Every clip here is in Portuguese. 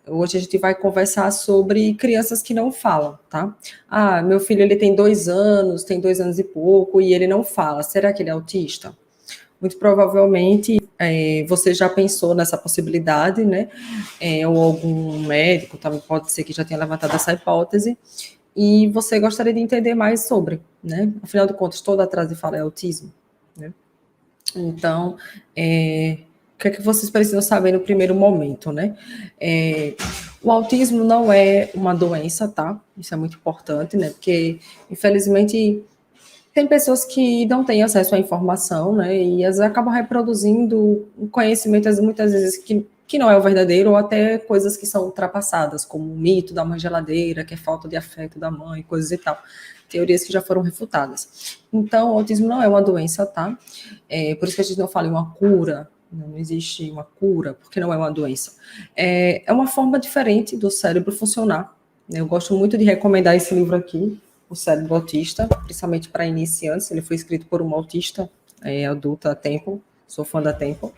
Hoje a gente vai conversar sobre crianças que não falam, tá? Ah, meu filho ele tem 2 anos, tem 2 anos e pouco, e ele não fala. Será que ele é autista? Muito provavelmente você já pensou nessa possibilidade, né? Ou algum médico também pode ser que já tenha levantado essa hipótese, e você gostaria de entender mais sobre, né? Afinal de contas, todo atraso de fala é autismo, né? Então, o que é que vocês precisam saber no primeiro momento, né? O autismo não é uma doença, tá? Isso é muito importante, né? Porque, infelizmente, tem pessoas que não têm acesso à informação, né? E elas acabam reproduzindo um conhecimento, muitas vezes, que não é o verdadeiro, ou até coisas que são ultrapassadas, como o mito da mãe geladeira, que é falta de afeto da mãe, coisas e tal. Teorias que já foram refutadas. Então, o autismo não é uma doença, tá? Por isso que a gente não fala em uma cura, não existe uma cura, porque não é uma doença. É uma forma diferente do cérebro funcionar, né? Eu gosto muito de recomendar esse livro aqui, O Cérebro Autista, principalmente para iniciantes. Ele foi escrito por uma autista adulta, a Temple, sou fã da Temple.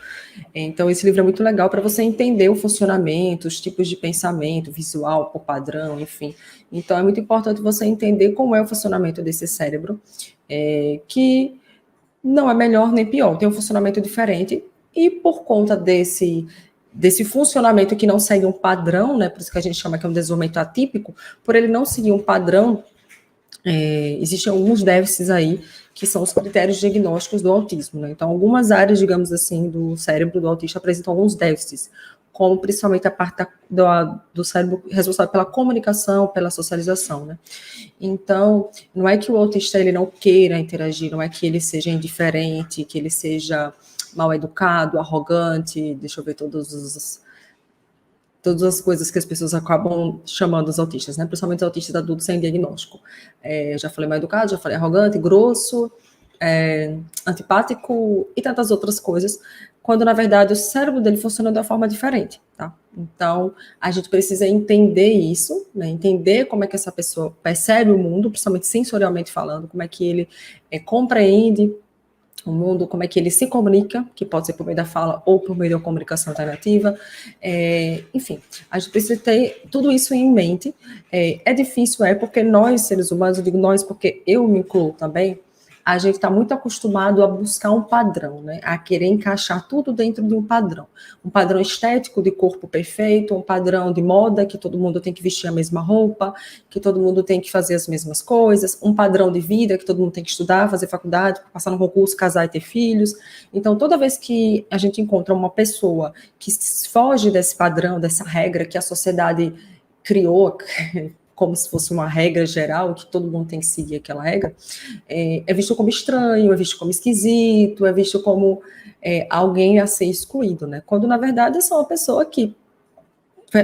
Então, esse livro é muito legal para você entender o funcionamento, os tipos de pensamento, visual, por padrão, enfim. Então, é muito importante você entender como é o funcionamento desse cérebro, que não é melhor nem pior, tem um funcionamento diferente, e por conta desse funcionamento que não segue um padrão, né, por isso que a gente chama que é um desenvolvimento atípico, por ele não seguir um padrão, existem alguns déficits aí, que são os critérios diagnósticos do autismo, né? Então, algumas áreas, digamos assim, do cérebro do autista apresentam alguns déficits, como principalmente a parte do cérebro responsável pela comunicação, pela socialização, né? Então, não é que o autista ele não queira interagir, não é que ele seja indiferente, que ele seja mal educado, arrogante, deixa eu ver todas as coisas que as pessoas acabam chamando os autistas, né? Principalmente os autistas adultos sem diagnóstico. Já falei mal educado, já falei arrogante, grosso, antipático e tantas outras coisas, quando na verdade o cérebro dele funciona de uma forma diferente, tá? Então, a gente precisa entender isso, né? Entender como é que essa pessoa percebe o mundo, principalmente sensorialmente falando, como é que ele compreende o mundo, como é que ele se comunica, que pode ser por meio da fala ou por meio da comunicação alternativa, enfim, a gente precisa ter tudo isso em mente. É difícil, porque nós, seres humanos, eu digo nós porque eu me incluo também, a gente está muito acostumado a buscar um padrão, né? A querer encaixar tudo dentro de um padrão estético de corpo perfeito, um padrão de moda, que todo mundo tem que vestir a mesma roupa, que todo mundo tem que fazer as mesmas coisas, um padrão de vida, que todo mundo tem que estudar, fazer faculdade, passar no concurso, casar e ter filhos. Então, toda vez que a gente encontra uma pessoa que foge desse padrão, dessa regra que a sociedade criou, como se fosse uma regra geral, que todo mundo tem que seguir aquela regra, é visto como estranho, é visto como esquisito, é visto como alguém a ser excluído, né? Quando, na verdade, é só uma pessoa que,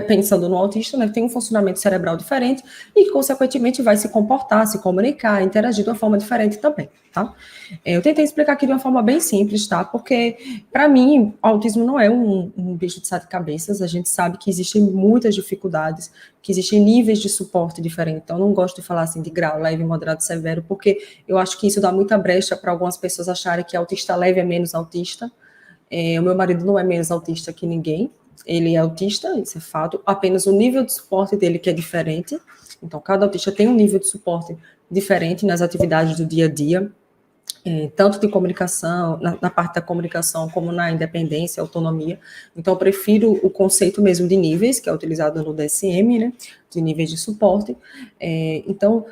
pensando no autista, né, tem um funcionamento cerebral diferente e, consequentemente, vai se comportar, se comunicar, interagir de uma forma diferente também, tá? Eu tentei explicar aqui de uma forma bem simples, tá? Porque, para mim, o autismo não é um bicho de sete cabeças. A gente sabe que existem muitas dificuldades, que existem níveis de suporte diferentes. Então, eu não gosto de falar assim de grau, leve, moderado, severo, porque eu acho que isso dá muita brecha para algumas pessoas acharem que autista leve é menos autista. O meu marido não é menos autista que ninguém. Ele é autista, isso é fato, apenas o nível de suporte dele que é diferente. Então, cada autista tem um nível de suporte diferente nas atividades do dia a dia, tanto de comunicação, na parte da comunicação, como na independência, autonomia. Então, eu prefiro o conceito mesmo de níveis, que é utilizado no DSM, né, de níveis de suporte. Então,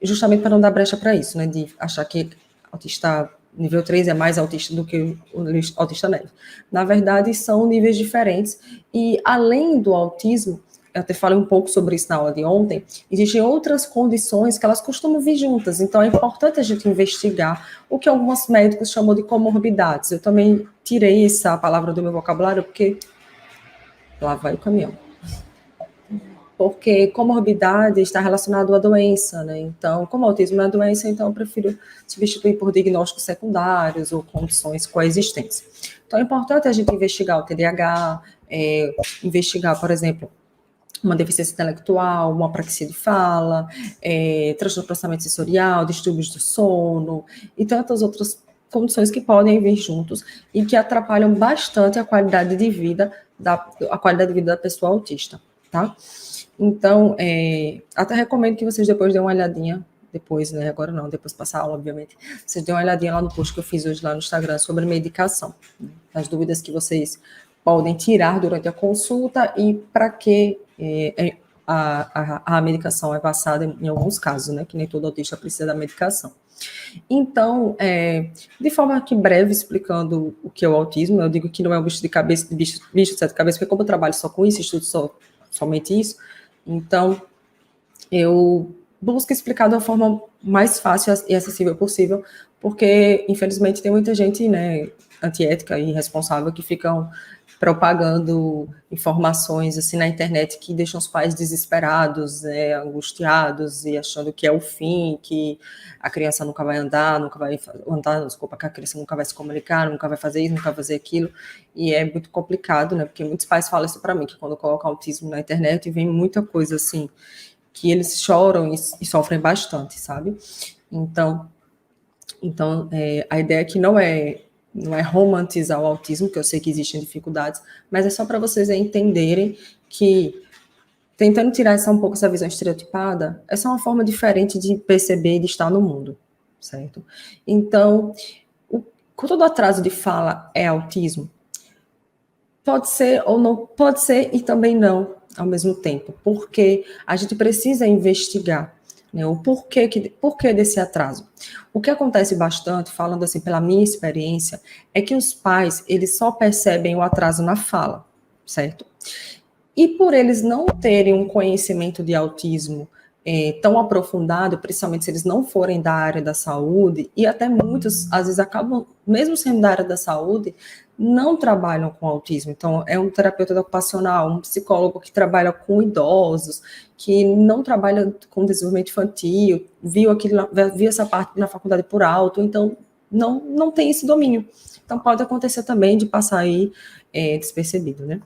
justamente para não dar brecha para isso, né, de achar que autista nível 3 é mais autista do que o autista leve. Na verdade, são níveis diferentes, e além do autismo, eu até falei um pouco sobre isso na aula de ontem, existem outras condições que elas costumam vir juntas, então é importante a gente investigar o que alguns médicos chamam de comorbidades. Eu também tirei essa palavra do meu vocabulário, porque lá vai o caminhão. Porque comorbidade está relacionado à doença, né? Então, como autismo é doença, então eu prefiro substituir por diagnósticos secundários ou condições coexistentes. Então, é importante a gente investigar o TDAH, investigar, por exemplo, uma deficiência intelectual, uma apraxia de fala, transtorno de processamento sensorial, distúrbios do sono e tantas outras condições que podem vir juntos e que atrapalham bastante a qualidade de vida da pessoa autista. tá? Então, até recomendo que vocês depois dêem uma olhadinha, depois, né, agora não, depois passar a aula, obviamente, vocês dêem uma olhadinha lá no post que eu fiz hoje lá no Instagram sobre medicação, né, as dúvidas que vocês podem tirar durante a consulta e para que a medicação é passada em alguns casos, né, que nem todo autista precisa da medicação. Então, de forma aqui breve, explicando o que é o autismo, eu digo que não é um bicho de cabeça, bicho de sete cabeças, porque como eu trabalho só com isso, estudo somente isso, então eu busco explicar de uma forma mais fácil e acessível possível, porque, infelizmente, tem muita gente, né, antiética e irresponsável que ficam propagando informações assim na internet que deixam os pais desesperados, angustiados e achando que é o fim, que a criança nunca vai andar, desculpa, que a criança nunca vai se comunicar, nunca vai fazer isso, nunca vai fazer aquilo, e é muito complicado, né, porque muitos pais falam isso para mim, que quando colocam autismo na internet vem muita coisa assim, que eles choram e sofrem bastante, sabe? Então a ideia aqui não é romantizar o autismo, que eu sei que existem dificuldades, mas é só para vocês entenderem que, tentando tirar um pouco essa visão estereotipada, essa é uma forma diferente de perceber e de estar no mundo, certo? Então, todo atraso de fala é autismo? Pode ser ou não, pode ser e também não, ao mesmo tempo, porque a gente precisa investigar, né, o porquê desse atraso. O que acontece bastante, falando assim pela minha experiência, é que os pais, eles só percebem o atraso na fala, certo? E por eles não terem um conhecimento de autismo tão aprofundado, principalmente se eles não forem da área da saúde, e até muitos, às vezes, acabam, mesmo sendo da área da saúde, não trabalham com autismo. Então, é um terapeuta ocupacional, um psicólogo que trabalha com idosos, que não trabalha com desenvolvimento infantil, viu essa parte na faculdade por alto, então não tem esse domínio. Então, pode acontecer também de passar aí despercebido, né?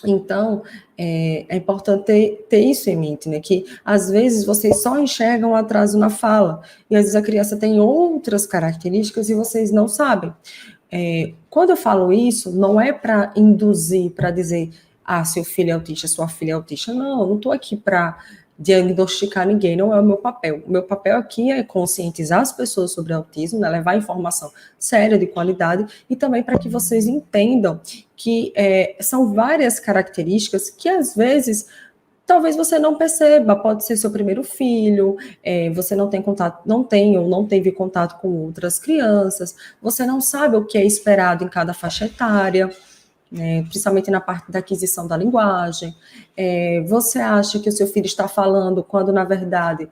Então, é importante ter isso em mente, né? Que às vezes vocês só enxergam o atraso na fala, e às vezes a criança tem outras características e vocês não sabem. Quando eu falo isso, não é para induzir, para dizer, seu filho é autista, sua filha é autista. Não, eu não estou aqui para diagnosticar ninguém, não é o meu papel. O meu papel aqui é conscientizar as pessoas sobre autismo, né, levar informação séria, de qualidade, e também para que vocês entendam que são várias características que, às vezes, talvez você não perceba, pode ser seu primeiro filho, você não tem contato, não tem ou não teve contato com outras crianças, você não sabe o que é esperado em cada faixa etária, principalmente na parte da aquisição da linguagem. Você acha que o seu filho está falando quando, na verdade,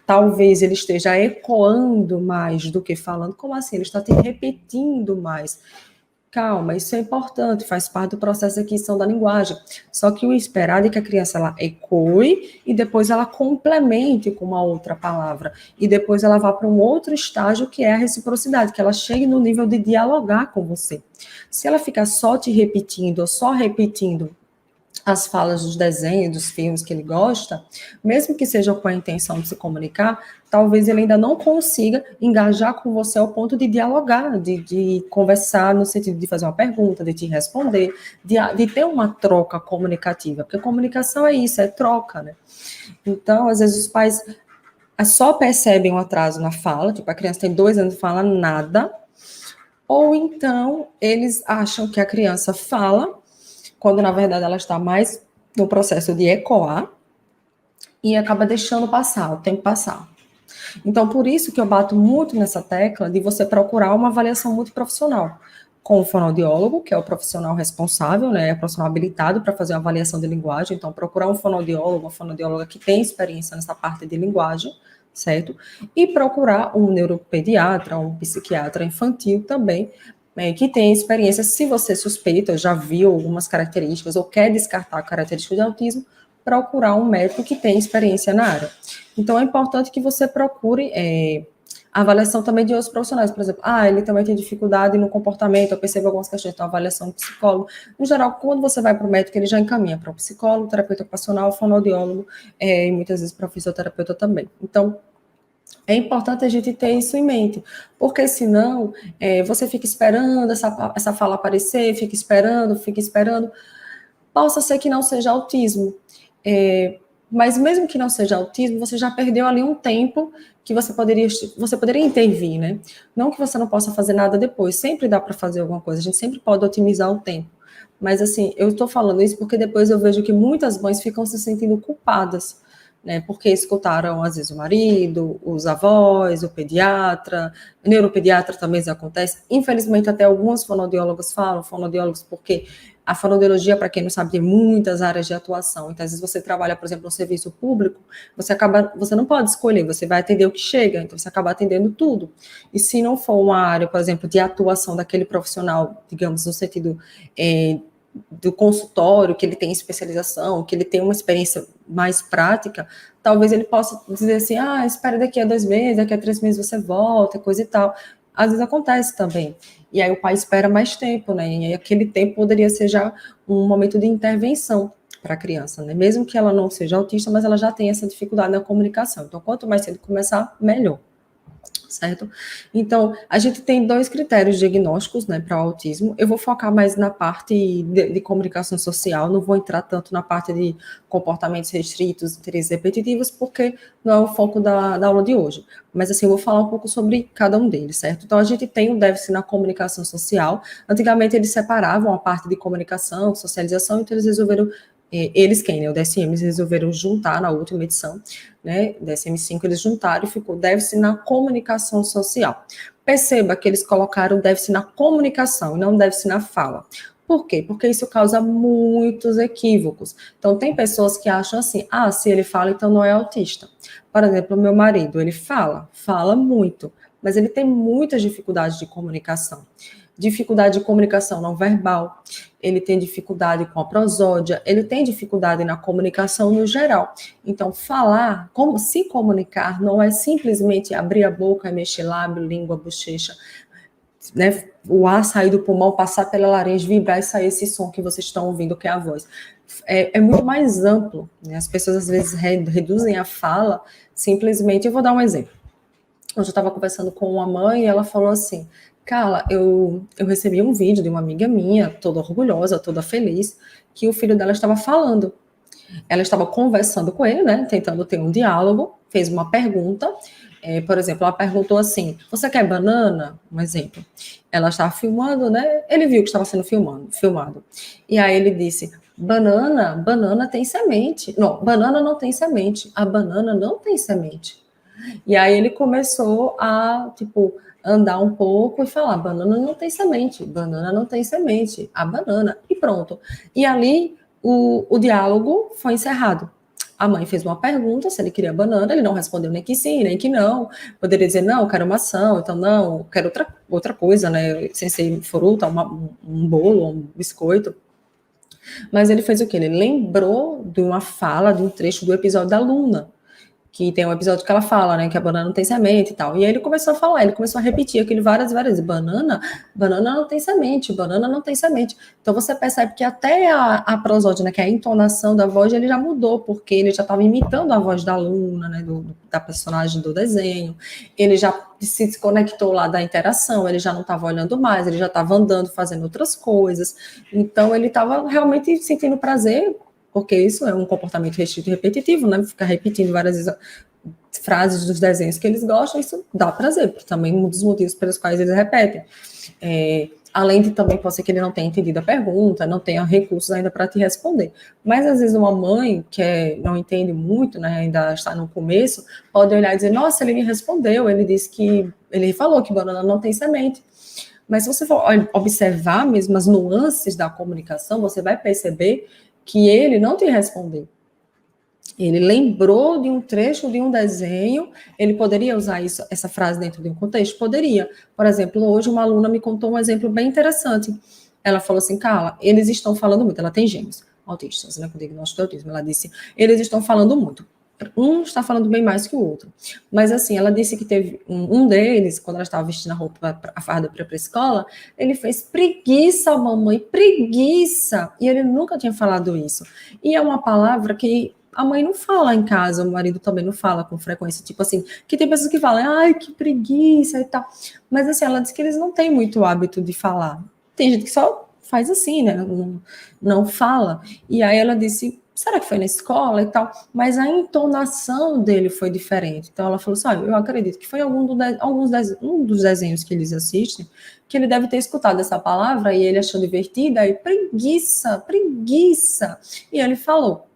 talvez ele esteja ecoando mais do que falando. Como assim? Ele está te repetindo mais. Calma, isso é importante, faz parte do processo de aquisição da linguagem. Só que o esperado é que a criança ela ecoe e depois ela complemente com uma outra palavra. E depois ela vá para um outro estágio que é a reciprocidade, que ela chegue no nível de dialogar com você. Se ela ficar só te repetindo ou só repetindo as falas dos desenhos, dos filmes que ele gosta, mesmo que seja com a intenção de se comunicar, talvez ele ainda não consiga engajar com você ao ponto de dialogar, de conversar no sentido de fazer uma pergunta, de te responder, de ter uma troca comunicativa, porque comunicação é isso, é troca, né? Então, às vezes os pais só percebem um atraso na fala, tipo, a criança tem 2 anos e fala nada, ou então eles acham que a criança fala quando na verdade ela está mais no processo de ecoar e acaba deixando passar, o tempo passar. Então, por isso que eu bato muito nessa tecla de você procurar uma avaliação multiprofissional, com o fonoaudiólogo, que é o profissional responsável, né, é o profissional habilitado para fazer uma avaliação de linguagem, então procurar um fonoaudiólogo, uma fonoaudióloga que tem experiência nessa parte de linguagem, certo? E procurar um neuropediatra, um psiquiatra infantil também, que tem experiência, se você suspeita, já viu algumas características ou quer descartar características de autismo, procurar um médico que tem experiência na área. Então, é importante que você procure a avaliação também de outros profissionais, por exemplo, ele também tem dificuldade no comportamento, eu percebo algumas questões, então avaliação do psicólogo. No geral, quando você vai para o médico, ele já encaminha para o psicólogo, terapeuta ocupacional, fonoaudiólogo, e muitas vezes para o fisioterapeuta também. Então, é importante a gente ter isso em mente, porque senão você fica esperando essa fala aparecer, fica esperando, Possa ser que não seja autismo, mas mesmo que não seja autismo, você já perdeu ali um tempo que você poderia intervir, né? Não que você não possa fazer nada depois, sempre dá para fazer alguma coisa, a gente sempre pode otimizar o tempo. Mas assim, eu estou falando isso porque depois eu vejo que muitas mães ficam se sentindo culpadas, né? Porque escutaram às vezes o marido, os avós, o pediatra, o neuropediatra também isso acontece. Infelizmente até alguns fonoaudiólogos falam, fonoaudiólogos porque a fonoaudiologia, para quem não sabe, tem muitas áreas de atuação. Então, às vezes você trabalha, por exemplo, no serviço público, você não pode escolher, você vai atender o que chega, então você acaba atendendo tudo. E se não for uma área, por exemplo, de atuação daquele profissional, digamos, no sentido do consultório, que ele tem especialização, que ele tem uma experiência mais prática, talvez ele possa dizer assim, espera daqui a 2 meses, daqui a 3 meses você volta, coisa e tal. Às vezes acontece também. E aí o pai espera mais tempo, né? E aí aquele tempo poderia ser já um momento de intervenção para a criança, né? Mesmo que ela não seja autista, mas ela já tem essa dificuldade na comunicação. Então, quanto mais cedo começar, melhor. Certo? Então, a gente tem 2 critérios diagnósticos, né, para o autismo. Eu vou focar mais na parte de comunicação social, não vou entrar tanto na parte de comportamentos restritos, interesses repetitivos, porque não é o foco da aula de hoje. Mas, assim, eu vou falar um pouco sobre cada um deles, certo? Então, a gente tem o déficit na comunicação social. Antigamente, eles separavam a parte de comunicação, socialização, então eles resolveram quem, né, o DSM, eles resolveram juntar na última edição, né, DSM-5, eles juntaram e ficou déficit na comunicação social. Perceba que eles colocaram déficit na comunicação e não déficit na fala. Por quê? Porque isso causa muitos equívocos. Então, tem pessoas que acham assim, se ele fala, então não é autista. Por exemplo, o meu marido, ele fala muito, mas ele tem muitas dificuldades de comunicação. Dificuldade de comunicação não verbal, ele tem dificuldade com a prosódia, ele tem dificuldade na comunicação no geral. Então, falar, se comunicar, não é simplesmente abrir a boca, mexer lábio, língua, bochecha, né, o ar sair do pulmão, passar pela laringe, vibrar e sair esse som que vocês estão ouvindo, que é a voz. É muito mais amplo, né? As pessoas às vezes reduzem a fala, simplesmente, eu vou dar um exemplo. Hoje eu estava conversando com uma mãe e ela falou assim, Carla, eu recebi um vídeo de uma amiga minha, toda orgulhosa, toda feliz, que o filho dela estava falando. Ela estava conversando com ele, né, tentando ter um diálogo, fez uma pergunta, por exemplo, ela perguntou assim, você quer banana? Um exemplo. Ela estava filmando, né, ele viu que estava sendo filmado. E aí ele disse, banana tem semente. Não, banana não tem semente. A banana não tem semente. E aí ele começou a, andar um pouco e falar, banana não tem semente, a banana, e pronto. E ali o diálogo foi encerrado. A mãe fez uma pergunta se ele queria banana, ele não respondeu nem que sim, nem que não. Poderia dizer, não, eu quero maçã, então não, eu quero outra coisa, né, sem ser fruta, um bolo, um biscoito. Mas ele fez o quê? Ele lembrou de uma fala, de um trecho do episódio da Luna, que tem um episódio que ela fala, né, que a banana não tem semente e tal. E aí ele começou a falar, ele começou a repetir aquilo várias vezes, banana não tem semente, banana não tem semente. Então você percebe que até a prosódia, né, que é a entonação da voz, ele já mudou, porque ele já estava imitando a voz da Luna, né, da personagem do desenho. Ele já se desconectou lá da interação, ele já não estava olhando mais, ele já estava andando, fazendo outras coisas. Então ele estava realmente sentindo prazer, porque isso é um comportamento restrito e repetitivo, né? Ficar repetindo várias vezes frases dos desenhos que eles gostam, isso dá prazer, porque também um dos motivos pelos quais eles repetem. Além de também pode ser que ele não tenha entendido a pergunta, não tenha recursos ainda para te responder. Mas às vezes uma mãe que não entende muito, né, ainda está no começo, pode olhar e dizer, nossa, ele me respondeu, ele falou que banana não tem semente. Mas se você for observar mesmo as nuances da comunicação, você vai perceber que ele não te respondeu. Ele lembrou de um trecho de um desenho, ele poderia usar essa frase dentro de um contexto? Poderia. Por exemplo, hoje uma aluna me contou um exemplo bem interessante. Ela falou assim, Carla, eles estão falando muito, ela tem gêmeos autistas, né, com diagnóstico de autismo. Ela disse, eles estão falando muito. Um está falando bem mais que o outro. Mas assim, ela disse que teve um deles, quando ela estava vestindo a farda para ir para a escola, ele fez preguiça, mamãe, preguiça. E ele nunca tinha falado isso. E é uma palavra que a mãe não fala em casa, o marido também não fala com frequência. Tipo assim, que tem pessoas que falam, ai, que preguiça e tal. Mas assim, ela disse que eles não têm muito hábito de falar. Tem gente que só faz assim, né? Não fala. E aí ela disse, será que foi na escola e tal? Mas a entonação dele foi diferente. Então ela falou assim, eu acredito que foi um dos desenhos que eles assistem, que ele deve ter escutado essa palavra e ele achou divertida, e preguiça, preguiça. E ele falou.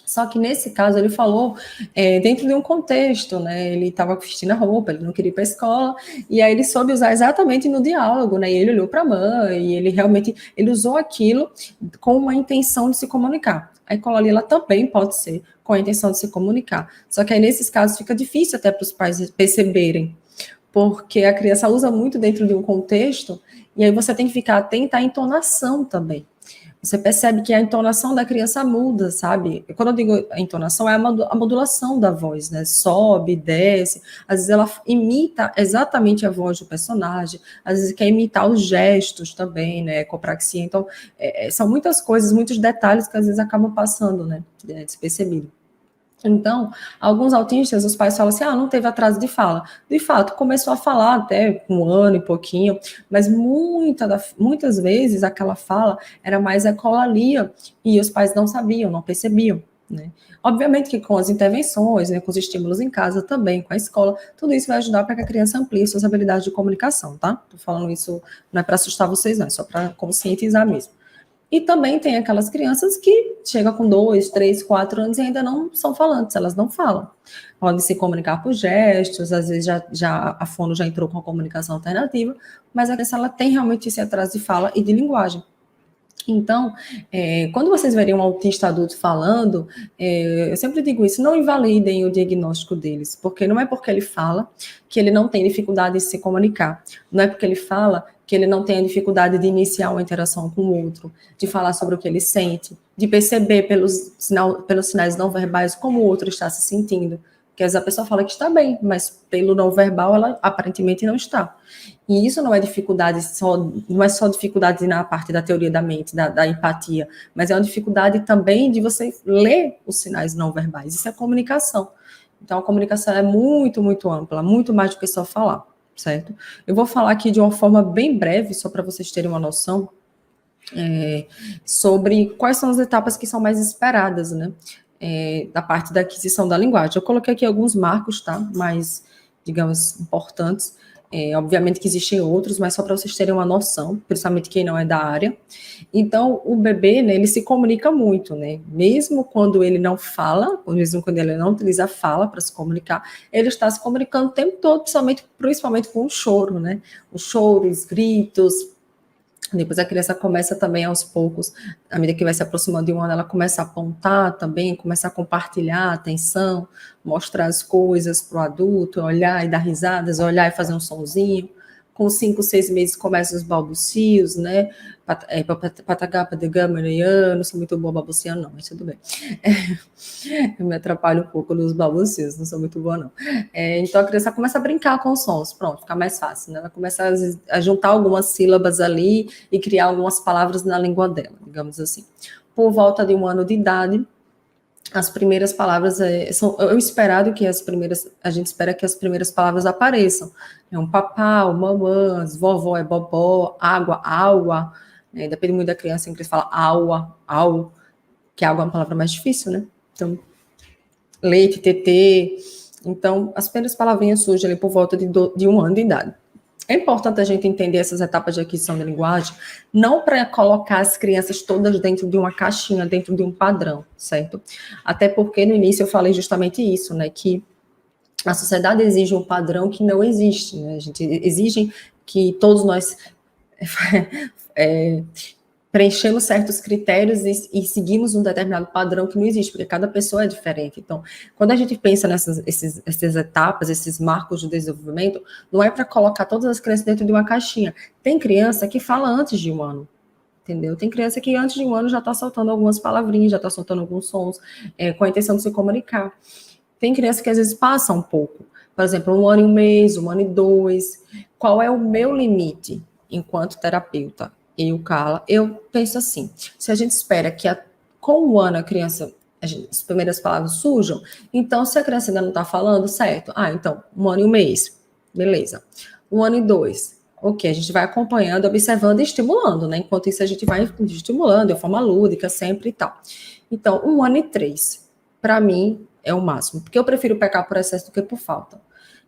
Só que nesse caso ele falou dentro de um contexto, né? Ele estava vestindo a roupa, ele não queria ir para a escola, e aí ele soube usar exatamente no diálogo, né? E ele olhou para a mãe, e ele realmente ele usou aquilo com uma intenção de se comunicar. A ecolalia ela também pode ser com a intenção de se comunicar. Só que aí nesses casos fica difícil até para os pais perceberem, porque a criança usa muito dentro de um contexto, e aí você tem que ficar atenta à entonação também. Você percebe que a entonação da criança muda, sabe? Quando eu digo a entonação, é a modulação da voz, né? Sobe, desce. Às vezes ela imita exatamente a voz do personagem, às vezes quer imitar os gestos também, né? Copraxia. Então, são muitas coisas, muitos detalhes que às vezes acabam passando, né? Despercebido. Então, alguns autistas, os pais falam assim, não teve atraso de fala. De fato, começou a falar até um ano e pouquinho, mas muitas vezes aquela fala era mais ecolalia e os pais não sabiam, não percebiam, né? Obviamente que com as intervenções, né, com os estímulos em casa também, com a escola, tudo isso vai ajudar para que a criança amplie suas habilidades de comunicação, tá? Tô falando isso não é para assustar vocês, não, é só para conscientizar mesmo. E também tem aquelas crianças que chegam com 2, 3, 4 anos e ainda não são falantes, elas não falam. Podem se comunicar por gestos, às vezes já a fono já entrou com a comunicação alternativa, mas a criança ela tem realmente esse atraso de fala e de linguagem. Então, quando vocês verem um autista adulto falando, eu sempre digo isso, não invalidem o diagnóstico deles, porque não é porque ele fala que ele não tem dificuldade de se comunicar, não é porque ele fala que ele não tem a dificuldade de iniciar uma interação com o outro, de falar sobre o que ele sente, de perceber pelos sinais não verbais como o outro está se sentindo. Porque às vezes a pessoa fala que está bem, mas pelo não verbal ela aparentemente não está. E isso não é dificuldade não é só dificuldade na parte da teoria da mente, da empatia, mas é uma dificuldade também de você ler os sinais não verbais. Isso é comunicação. Então a comunicação é muito, muito ampla, muito mais do que só falar, certo? Eu vou falar aqui de uma forma bem breve, só para vocês terem uma noção, sobre quais são as etapas que são mais esperadas, né? Da parte da aquisição da linguagem. Eu coloquei aqui alguns marcos, tá? Mais, digamos, importantes. Obviamente que existem outros, mas só para vocês terem uma noção, principalmente quem não é da área. Então, o bebê, né, ele se comunica muito, né? Mesmo quando ele não fala, ou mesmo quando ele não utiliza a fala para se comunicar, ele está se comunicando o tempo todo, principalmente com o choro, né? Os choros, gritos. Depois a criança começa também aos poucos, à medida que vai se aproximando de um ano, ela começa a apontar também, começa a compartilhar a atenção, mostrar as coisas para o adulto, olhar e dar risadas, olhar e fazer um sonzinho. Com 5, 6 meses começam os balbucios, né? Patagá, eu não sou muito boa balbuciando, não, mas tudo bem. Eu me atrapalho um pouco nos balbucios, não sou muito boa, não. Então a criança começa a brincar com os sons, pronto, fica mais fácil, né? Ela começa a juntar algumas sílabas ali e criar algumas palavras na língua dela, digamos assim. Por volta de 1 ano de idade, as primeiras palavras eu esperado que a gente espera que as primeiras palavras apareçam. Um papá, mamãe, vovó é bobó, água, aua, depende muito da criança, em que eles falam aua, au, que água é uma palavra mais difícil, né? Então, leite, tetê. Então, as primeiras palavrinhas surgem ali por volta de 1 ano de idade. É importante a gente entender essas etapas de aquisição de linguagem, não para colocar as crianças todas dentro de uma caixinha, dentro de um padrão, certo? Até porque no início eu falei justamente isso, né? Que a sociedade exige um padrão que não existe, né? A gente exige que todos nós preenchemos certos critérios e seguimos um determinado padrão que não existe, porque cada pessoa é diferente. Então, quando a gente pensa essas etapas, esses marcos de desenvolvimento, não é para colocar todas as crianças dentro de uma caixinha. Tem criança que fala antes de 1 ano, entendeu? Tem criança que antes de 1 ano já está soltando algumas palavrinhas, já está soltando alguns sons, com a intenção de se comunicar. Tem criança que às vezes passa um pouco. Por exemplo, 1 ano e 1 mês, 1 ano e 2. Qual é o meu limite enquanto terapeuta? Carla, eu penso assim, se a gente espera que com 1 ano a criança, as primeiras palavras surjam, então se a criança ainda não está falando, certo, então 1 ano e 1 mês, beleza. 1 ano e 2, ok, a gente vai acompanhando, observando e estimulando, né? Enquanto isso, a gente vai estimulando de forma lúdica sempre e tal. Então, 1 ano e 3, para mim, é o máximo, porque eu prefiro pecar por excesso do que por falta.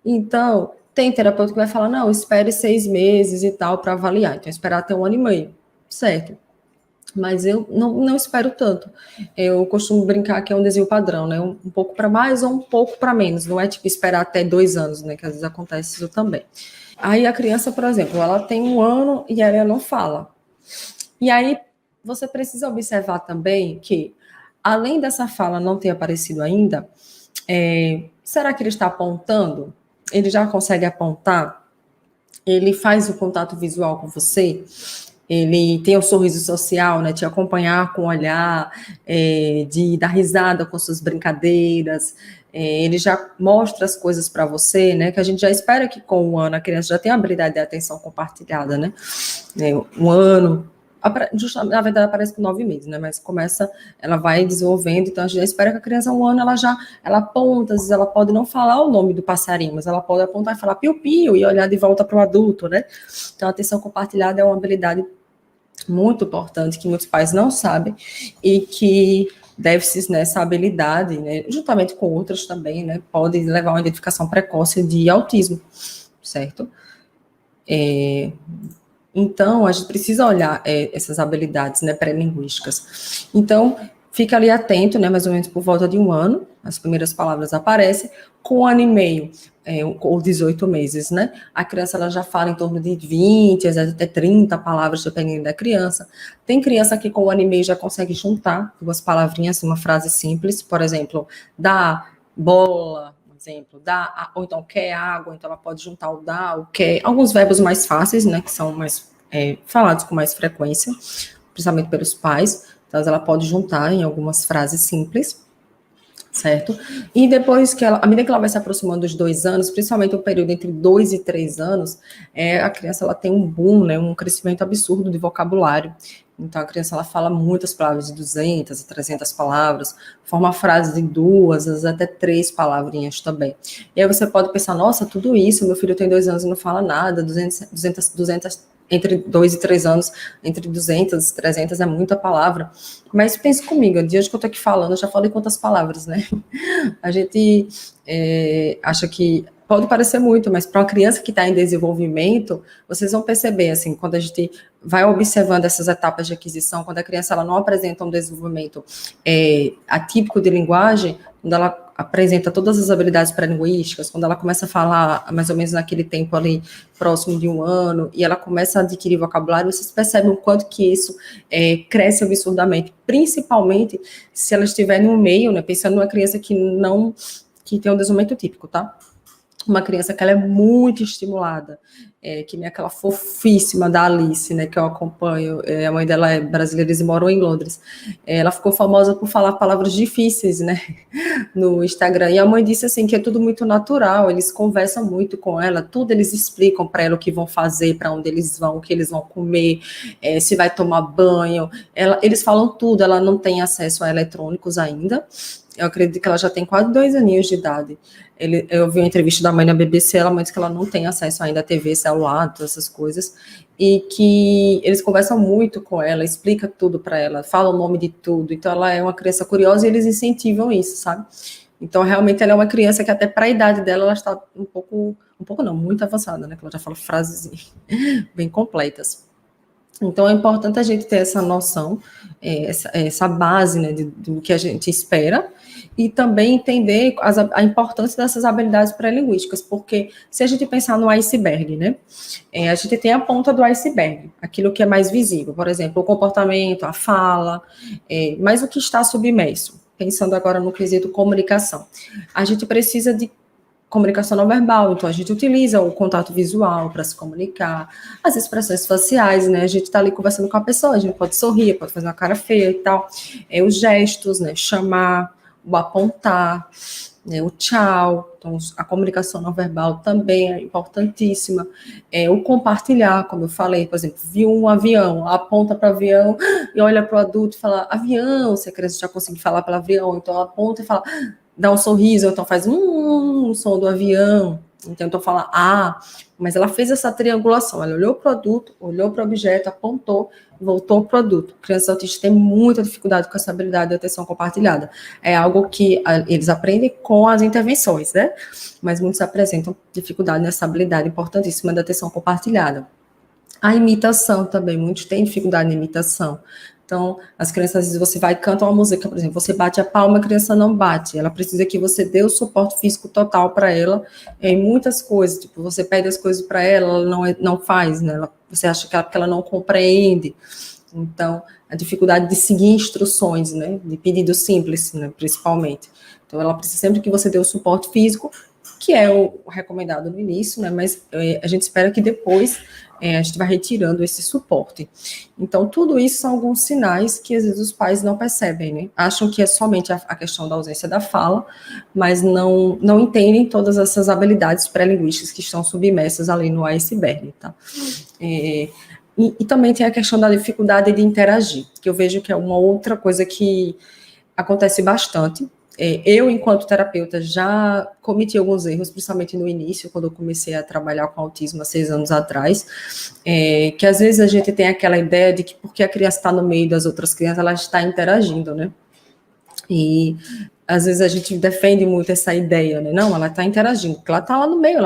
Então, tem terapeuta que vai falar, não, espere 6 meses e tal para avaliar. Então, esperar até 1 ano e meio, certo? Mas eu não espero tanto. Eu costumo brincar que é um desvio padrão, né? Um pouco para mais ou um pouco para menos. Não é tipo esperar até 2 anos, né? Que às vezes acontece isso também. Aí a criança, por exemplo, ela tem 1 ano e ela não fala. E aí você precisa observar também que, além dessa fala não ter aparecido ainda, será que ele está apontando? Ele já consegue apontar? Ele faz o contato visual com você? Ele tem o sorriso social, né? Te acompanhar com o olhar, de dar risada com suas brincadeiras. Ele já mostra as coisas para você, né? Que a gente já espera que com 1 ano a criança já tenha a habilidade de atenção compartilhada, né? 1 ano, na verdade parece que 9 meses, né? Mas começa, ela vai desenvolvendo, então a gente já espera que a criança 1 ano ela aponta, às vezes ela pode não falar o nome do passarinho, mas ela pode apontar e falar piu-piu e olhar de volta para o adulto, né? Então a atenção compartilhada é uma habilidade muito importante que muitos pais não sabem e que deve-se nessa habilidade, né, juntamente com outras também, né, pode levar a uma identificação precoce de autismo, certo? Então, a gente precisa olhar essas habilidades, né, pré-linguísticas. Então, fica ali atento, né, mais ou menos por volta de 1 ano, as primeiras palavras aparecem, com 1 ano e meio, ou 18 meses, né, a criança ela já fala em torno de 20, até 30 palavras, dependendo da criança. Tem criança que com 1 ano e meio já consegue juntar 2 palavrinhas, uma frase simples, por exemplo, dá, bola, exemplo, dá, ou então quer água, então ela pode juntar o dá, o quer, alguns verbos mais fáceis, né, que são mais falados com mais frequência, principalmente pelos pais, então ela pode juntar em algumas frases simples, certo? E depois que ela, à medida que ela vai se aproximando dos 2 anos, principalmente o período entre 2 e 3 anos, a criança ela tem um boom, né, um crescimento absurdo de vocabulário. Então a criança ela fala muitas palavras, de 200 a 300 palavras, forma frases de 2, às vezes até 3 palavrinhas também. E aí você pode pensar, nossa, tudo isso, meu filho tem 2 anos e não fala nada, 200 entre 2 e 3 anos, entre 200 e 300 é muita palavra. Mas pense comigo, desde que eu tô aqui falando, eu já falei quantas palavras, né? A gente acha que pode parecer muito, mas para uma criança que está em desenvolvimento, vocês vão perceber, assim, quando a gente vai observando essas etapas de aquisição, quando a criança ela não apresenta um desenvolvimento atípico de linguagem, quando ela apresenta todas as habilidades pré-linguísticas, quando ela começa a falar mais ou menos naquele tempo ali, próximo de 1 ano, e ela começa a adquirir vocabulário, vocês percebem o quanto que isso cresce absurdamente, principalmente se ela estiver no meio, né, pensando numa criança que tem um desenvolvimento típico, tá? Uma criança que ela é muito estimulada, que nem aquela fofíssima da Alice, né, que eu acompanho, a mãe dela é brasileira, eles moram em Londres, ela ficou famosa por falar palavras difíceis, né, no Instagram, e a mãe disse assim, que é tudo muito natural, eles conversam muito com ela, tudo eles explicam para ela o que vão fazer, para onde eles vão, o que eles vão comer, se vai tomar banho, eles falam tudo, ela não tem acesso a eletrônicos ainda, eu acredito que ela já tem quase 2 aninhos de idade. Eu vi uma entrevista da mãe na BBC, ela disse que ela não tem acesso ainda a TV, celular, todas essas coisas, e que eles conversam muito com ela, explica tudo para ela, fala o nome de tudo, então ela é uma criança curiosa e eles incentivam isso, sabe? Então, realmente, ela é uma criança que até para a idade dela, ela está um pouco não, muito avançada, né? Que ela já fala frases bem completas. Então, é importante a gente ter essa noção, essa base, né, do que a gente espera, e também entender a importância dessas habilidades pré-linguísticas, porque se a gente pensar no iceberg, né, a gente tem a ponta do iceberg, aquilo que é mais visível, por exemplo, o comportamento, a fala, mas o que está submerso, pensando agora no quesito comunicação. A gente precisa de comunicação não verbal, então a gente utiliza o contato visual para se comunicar, as expressões faciais, né, a gente está ali conversando com a pessoa, a gente pode sorrir, pode fazer uma cara feia e tal, os gestos, né, chamar, o apontar, né, o tchau, então a comunicação não verbal também é importantíssima, o compartilhar, como eu falei, por exemplo, viu um avião, aponta para o avião e olha para o adulto e fala, avião, se a criança já conseguir falar para avião, então aponta e fala, dá um sorriso, então faz um som do avião, Então, eu tô falando, mas ela fez essa triangulação, ela olhou o produto, olhou para o objeto, apontou, voltou ao produto. Crianças autistas têm muita dificuldade com essa habilidade de atenção compartilhada. É algo que eles aprendem com as intervenções, né? Mas muitos apresentam dificuldade nessa habilidade importantíssima da atenção compartilhada. A imitação também, muitos têm dificuldade na imitação. Então, as crianças, às vezes, você vai e canta uma música, por exemplo, você bate a palma, a criança não bate. Ela precisa que você dê o suporte físico total para ela em muitas coisas. Tipo, você pede as coisas para ela, ela não faz, né? Você acha que ela não compreende. Então, a dificuldade de seguir instruções, né? De pedido simples, né? Principalmente. Então, ela precisa sempre que você dê o suporte físico, que é o recomendado no início, né? Mas a gente espera que depois a gente vai retirando esse suporte. Então, tudo isso são alguns sinais que às vezes os pais não percebem, né? Acham que é somente a questão da ausência da fala, mas não entendem todas essas habilidades pré-linguísticas que estão submersas ali no iceberg, tá? E também tem a questão da dificuldade de interagir, que eu vejo que é uma outra coisa que acontece bastante. Eu, enquanto terapeuta, já cometi alguns erros, principalmente no início, quando eu comecei a trabalhar com autismo há 6 anos atrás, que às vezes a gente tem aquela ideia de que porque a criança está no meio das outras crianças, ela está interagindo, né? E às vezes a gente defende muito essa ideia, né? Não, ela está interagindo, porque ela está lá no meio.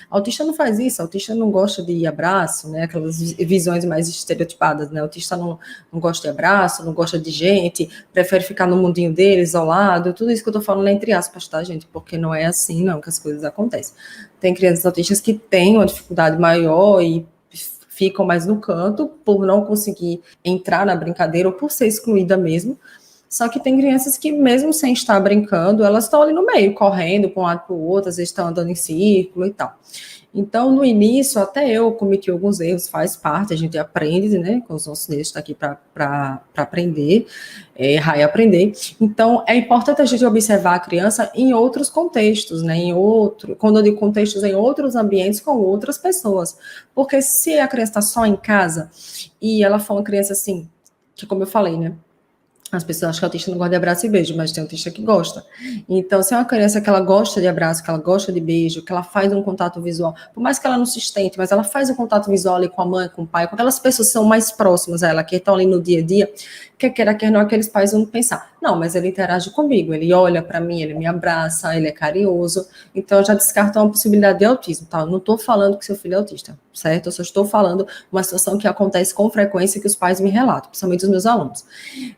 Autista não faz isso, autista não gosta de abraço, né? Aquelas visões mais estereotipadas, né? Autista não gosta de abraço, não gosta de gente, prefere ficar no mundinho dele, isolado. Tudo isso que eu estou falando é entre aspas, tá, gente? Porque não é assim, não, que as coisas acontecem. Tem crianças autistas que têm uma dificuldade maior e ficam mais no canto por não conseguir entrar na brincadeira ou por ser excluída mesmo. Só que tem crianças que, mesmo sem estar brincando, elas estão ali no meio, correndo para um lado para o outro, às vezes estão andando em círculo e tal. Então, no início, até eu cometi alguns erros, faz parte, a gente aprende, né, com os nossos erros, está aqui para aprender, errar e aprender. Então, é importante a gente observar a criança em outros contextos, né, quando eu digo contextos, em outros ambientes com outras pessoas. Porque se a criança está só em casa e ela for uma criança assim, que como eu falei, né, as pessoas acham que autista não gosta de abraço e beijo, mas tem autista que gosta. Então, se é uma criança que ela gosta de abraço, que ela gosta de beijo, que ela faz um contato visual, por mais que ela não se sustente, mas ela faz um contato visual ali com a mãe, com o pai, com aquelas pessoas que são mais próximas a ela, que estão ali no dia a dia, quer não, aqueles pais vão pensar, não, mas ele interage comigo, ele olha para mim, ele me abraça, ele é carinhoso, então já descarta uma possibilidade de autismo, tá? Eu não estou falando que seu filho é autista, certo? Eu só estou falando uma situação que acontece com frequência que os pais me relatam, principalmente os meus alunos.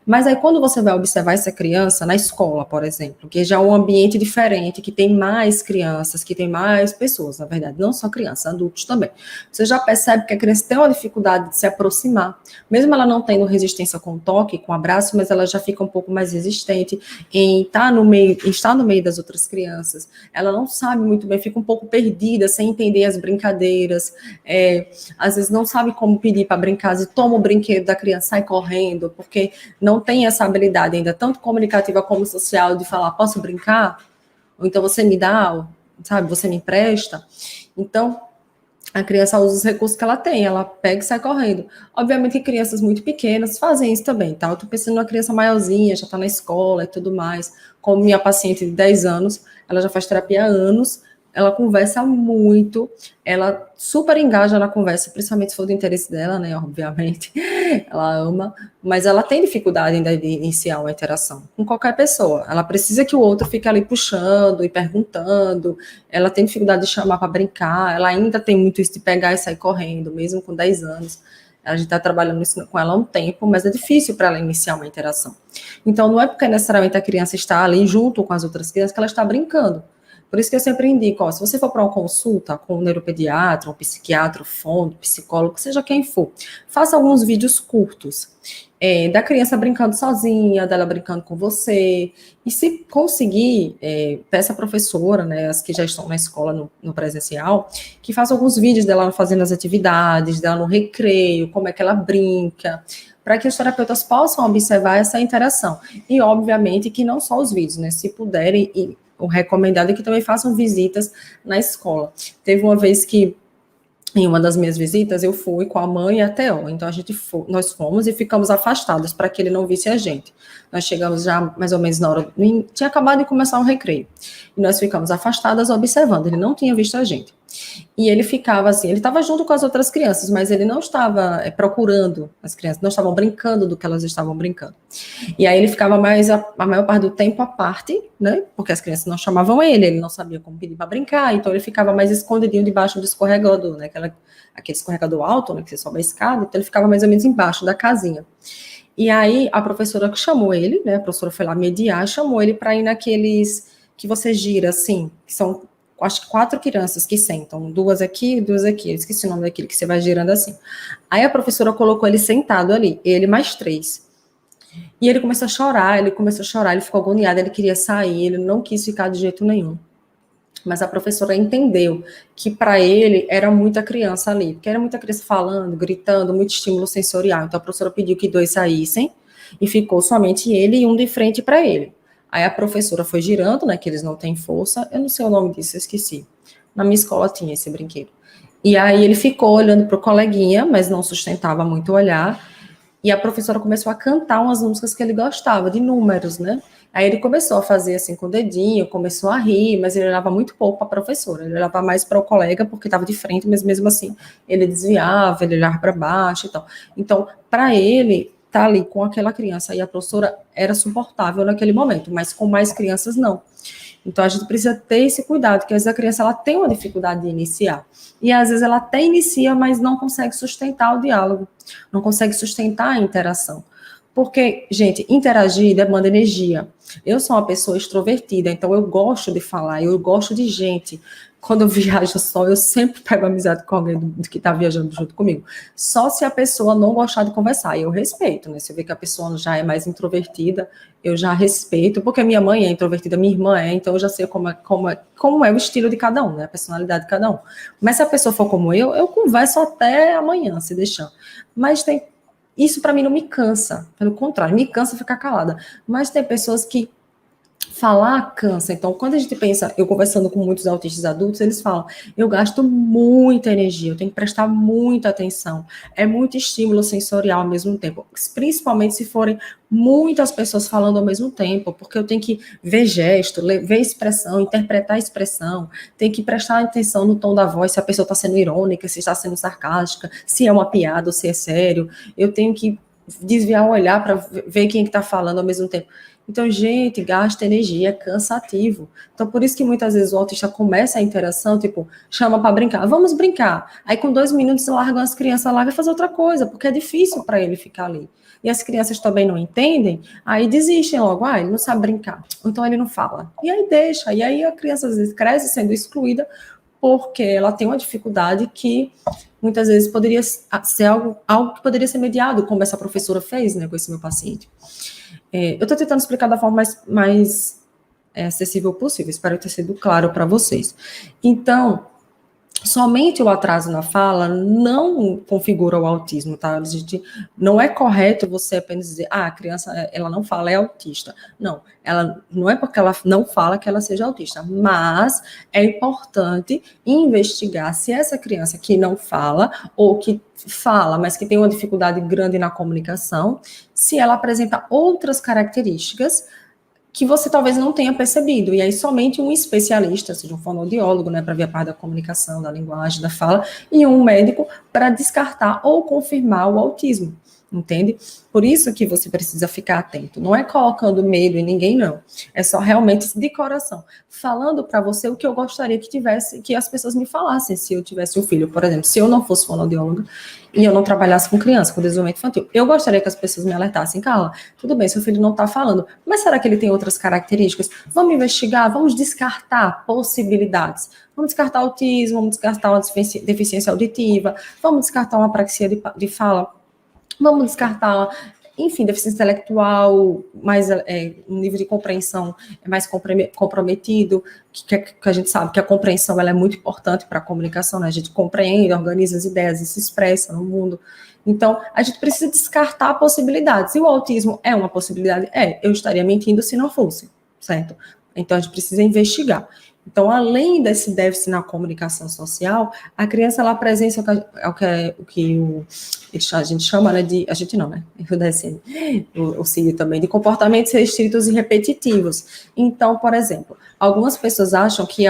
Mas aí quando você vai observar essa criança na escola, por exemplo, que já é um ambiente diferente, que tem mais crianças, que tem mais pessoas, na verdade, não só crianças, adultos também. Você já percebe que a criança tem uma dificuldade de se aproximar, mesmo ela não tendo resistência com o toque, com o abraço, mas ela já fica um pouco mais resistente em estar no meio das outras crianças. Ela não sabe muito bem, fica um pouco perdida, sem entender as brincadeiras, às vezes não sabe como pedir para brincar, às vezes toma o brinquedo da criança, sai correndo, porque não tem essa habilidade ainda, tanto comunicativa como social, de falar, posso brincar? Ou então você me dá, sabe, você me empresta. Então, a criança usa os recursos que ela tem, ela pega e sai correndo. Obviamente que crianças muito pequenas fazem isso também, tá? Eu tô pensando numa criança maiorzinha, já tá na escola e tudo mais, como minha paciente de 10 anos, ela já faz terapia há anos, ela conversa muito, ela super engaja na conversa, principalmente se for do interesse dela, né, obviamente, ela ama, mas ela tem dificuldade ainda de iniciar uma interação com qualquer pessoa, ela precisa que o outro fique ali puxando e perguntando, ela tem dificuldade de chamar para brincar, ela ainda tem muito isso de pegar e sair correndo, mesmo com 10 anos, a gente está trabalhando isso com ela há um tempo, mas é difícil para ela iniciar uma interação. Então, não é porque necessariamente a criança está ali junto com as outras crianças que ela está brincando. Por isso que eu sempre indico, ó, se você for para uma consulta com um neuropediatra, um psiquiatra, um fono, psicólogo, seja quem for, faça alguns vídeos curtos da criança brincando sozinha, dela brincando com você, e se conseguir, peça a professora, né, as que já estão na escola no presencial, que faça alguns vídeos dela fazendo as atividades, dela no recreio, como é que ela brinca, para que os terapeutas possam observar essa interação. E, obviamente, que não só os vídeos, né, se puderem, e o recomendado é que também façam visitas na escola. Teve uma vez que, em uma das minhas visitas, eu fui com a mãe e a TO. Então, nós fomos e ficamos afastados para que ele não visse a gente. Nós chegamos já mais ou menos na hora, tinha acabado de começar o recreio, e nós ficamos afastadas observando, ele não tinha visto a gente. E ele ficava assim, ele estava junto com as outras crianças, mas ele não estava procurando as crianças, não estavam brincando do que elas estavam brincando. E aí ele ficava mais a maior parte do tempo à parte, né? Porque as crianças não chamavam ele não sabia como pedir para brincar, então ele ficava mais escondidinho debaixo do escorregador, né? Aquele escorregador alto, né? Que você sobe a escada, então ele ficava mais ou menos embaixo da casinha. E aí a professora chamou ele, né? A professora foi lá mediar, chamou ele para ir naqueles que você gira assim, que são acho que 4 crianças que sentam, 2 aqui e 2 aqui, eu esqueci o nome daquele que você vai girando assim. Aí a professora colocou ele sentado ali, ele mais 3. E ele começou a chorar, ele ficou agoniado, ele queria sair, ele não quis ficar de jeito nenhum. Mas a professora entendeu que para ele era muita criança ali, porque era muita criança falando, gritando, muito estímulo sensorial. Então a professora pediu que 2 saíssem e ficou somente ele e um de frente para ele. Aí a professora foi girando, né, que eles não têm força, eu não sei o nome disso, eu esqueci. Na minha escola tinha esse brinquedo. E aí ele ficou olhando para o coleguinha, mas não sustentava muito o olhar, e a professora começou a cantar umas músicas que ele gostava, de números, né? Aí ele começou a fazer assim com o dedinho, começou a rir, mas ele olhava muito pouco para a professora, ele olhava mais para o colega porque estava de frente, mas mesmo assim ele desviava, ele olhava para baixo e tal. Então, para ele, estar ali com aquela criança e a professora era suportável naquele momento, mas com mais crianças não. Então a gente precisa ter esse cuidado, que às vezes a criança ela tem uma dificuldade de iniciar. E às vezes ela até inicia, mas não consegue sustentar o diálogo, não consegue sustentar a interação. Porque, gente, interagir demanda energia. Eu sou uma pessoa extrovertida, então eu gosto de falar, eu gosto de gente. Quando eu viajo só, eu sempre pego amizade com alguém que está viajando junto comigo. Só se a pessoa não gostar de conversar, e eu respeito, né? Se eu ver que a pessoa já é mais introvertida, eu já respeito, porque minha mãe é introvertida, minha irmã é, então eu já sei como é o estilo de cada um, né? A personalidade de cada um. Mas se a pessoa for como eu converso até amanhã, se deixar. Mas isso para mim não me cansa, pelo contrário, me cansa ficar calada. Mas tem pessoas que falar cansa. Então, quando a gente pensa, eu conversando com muitos autistas adultos, eles falam, eu gasto muita energia, eu tenho que prestar muita atenção. É muito estímulo sensorial ao mesmo tempo, principalmente se forem muitas pessoas falando ao mesmo tempo, porque eu tenho que ver gesto, ver expressão, interpretar a expressão, tenho que prestar atenção no tom da voz, se a pessoa está sendo irônica, se está sendo sarcástica, se é uma piada ou se é sério. Eu tenho que desviar o olhar para ver quem está falando ao mesmo tempo. Então, gente, gasta energia, é cansativo. Então, por isso que muitas vezes o autista começa a interação, tipo, chama para brincar, vamos brincar. Aí, com 2 minutos, largam as crianças lá e fazer outra coisa, porque é difícil para ele ficar ali. E as crianças também não entendem, aí desistem logo, ele não sabe brincar, então ele não fala. E aí deixa, e aí a criança às vezes cresce sendo excluída porque ela tem uma dificuldade que muitas vezes poderia ser algo que poderia ser mediado, como essa professora fez, né, com esse meu paciente. Eu estou tentando explicar da forma mais acessível possível, espero ter sido claro para vocês. Então, somente o atraso na fala não configura o autismo, tá? A gente, não é correto você apenas dizer, a criança, ela não fala, é autista. Não, ela não é porque ela não fala que ela seja autista, mas é importante investigar se essa criança que não fala, ou que fala, mas que tem uma dificuldade grande na comunicação, se ela apresenta outras características que você talvez não tenha percebido, e aí somente um especialista, seja um fonoaudiólogo, né, para ver a parte da comunicação, da linguagem, da fala, e um médico para descartar ou confirmar o autismo, entende? Por isso que você precisa ficar atento, não é colocando medo em ninguém, não, é só realmente de coração, falando para você o que eu gostaria que as pessoas me falassem, se eu tivesse um filho, por exemplo, se eu não fosse fonoaudióloga, e eu não trabalhasse com criança, com desenvolvimento infantil. Eu gostaria que as pessoas me alertassem, Carla, tudo bem, seu filho não está falando, mas será que ele tem outras características? Vamos investigar, vamos descartar possibilidades. Vamos descartar autismo, vamos descartar uma deficiência auditiva, vamos descartar uma apraxia de fala, vamos descartar, enfim, deficiência intelectual, mais um nível de compreensão mais comprometido, que a gente sabe que a compreensão ela é muito importante para a comunicação, né? A gente compreende, organiza as ideias e se expressa no mundo. Então, a gente precisa descartar possibilidades. E o autismo é uma possibilidade? Eu estaria mentindo se não fosse, certo? Então, a gente precisa investigar. Então, além desse déficit na comunicação social, a criança, ela apresenta o que a gente chama, né, a gente não, né, o DSM, o CID também, de comportamentos restritos e repetitivos. Então, por exemplo, algumas pessoas acham que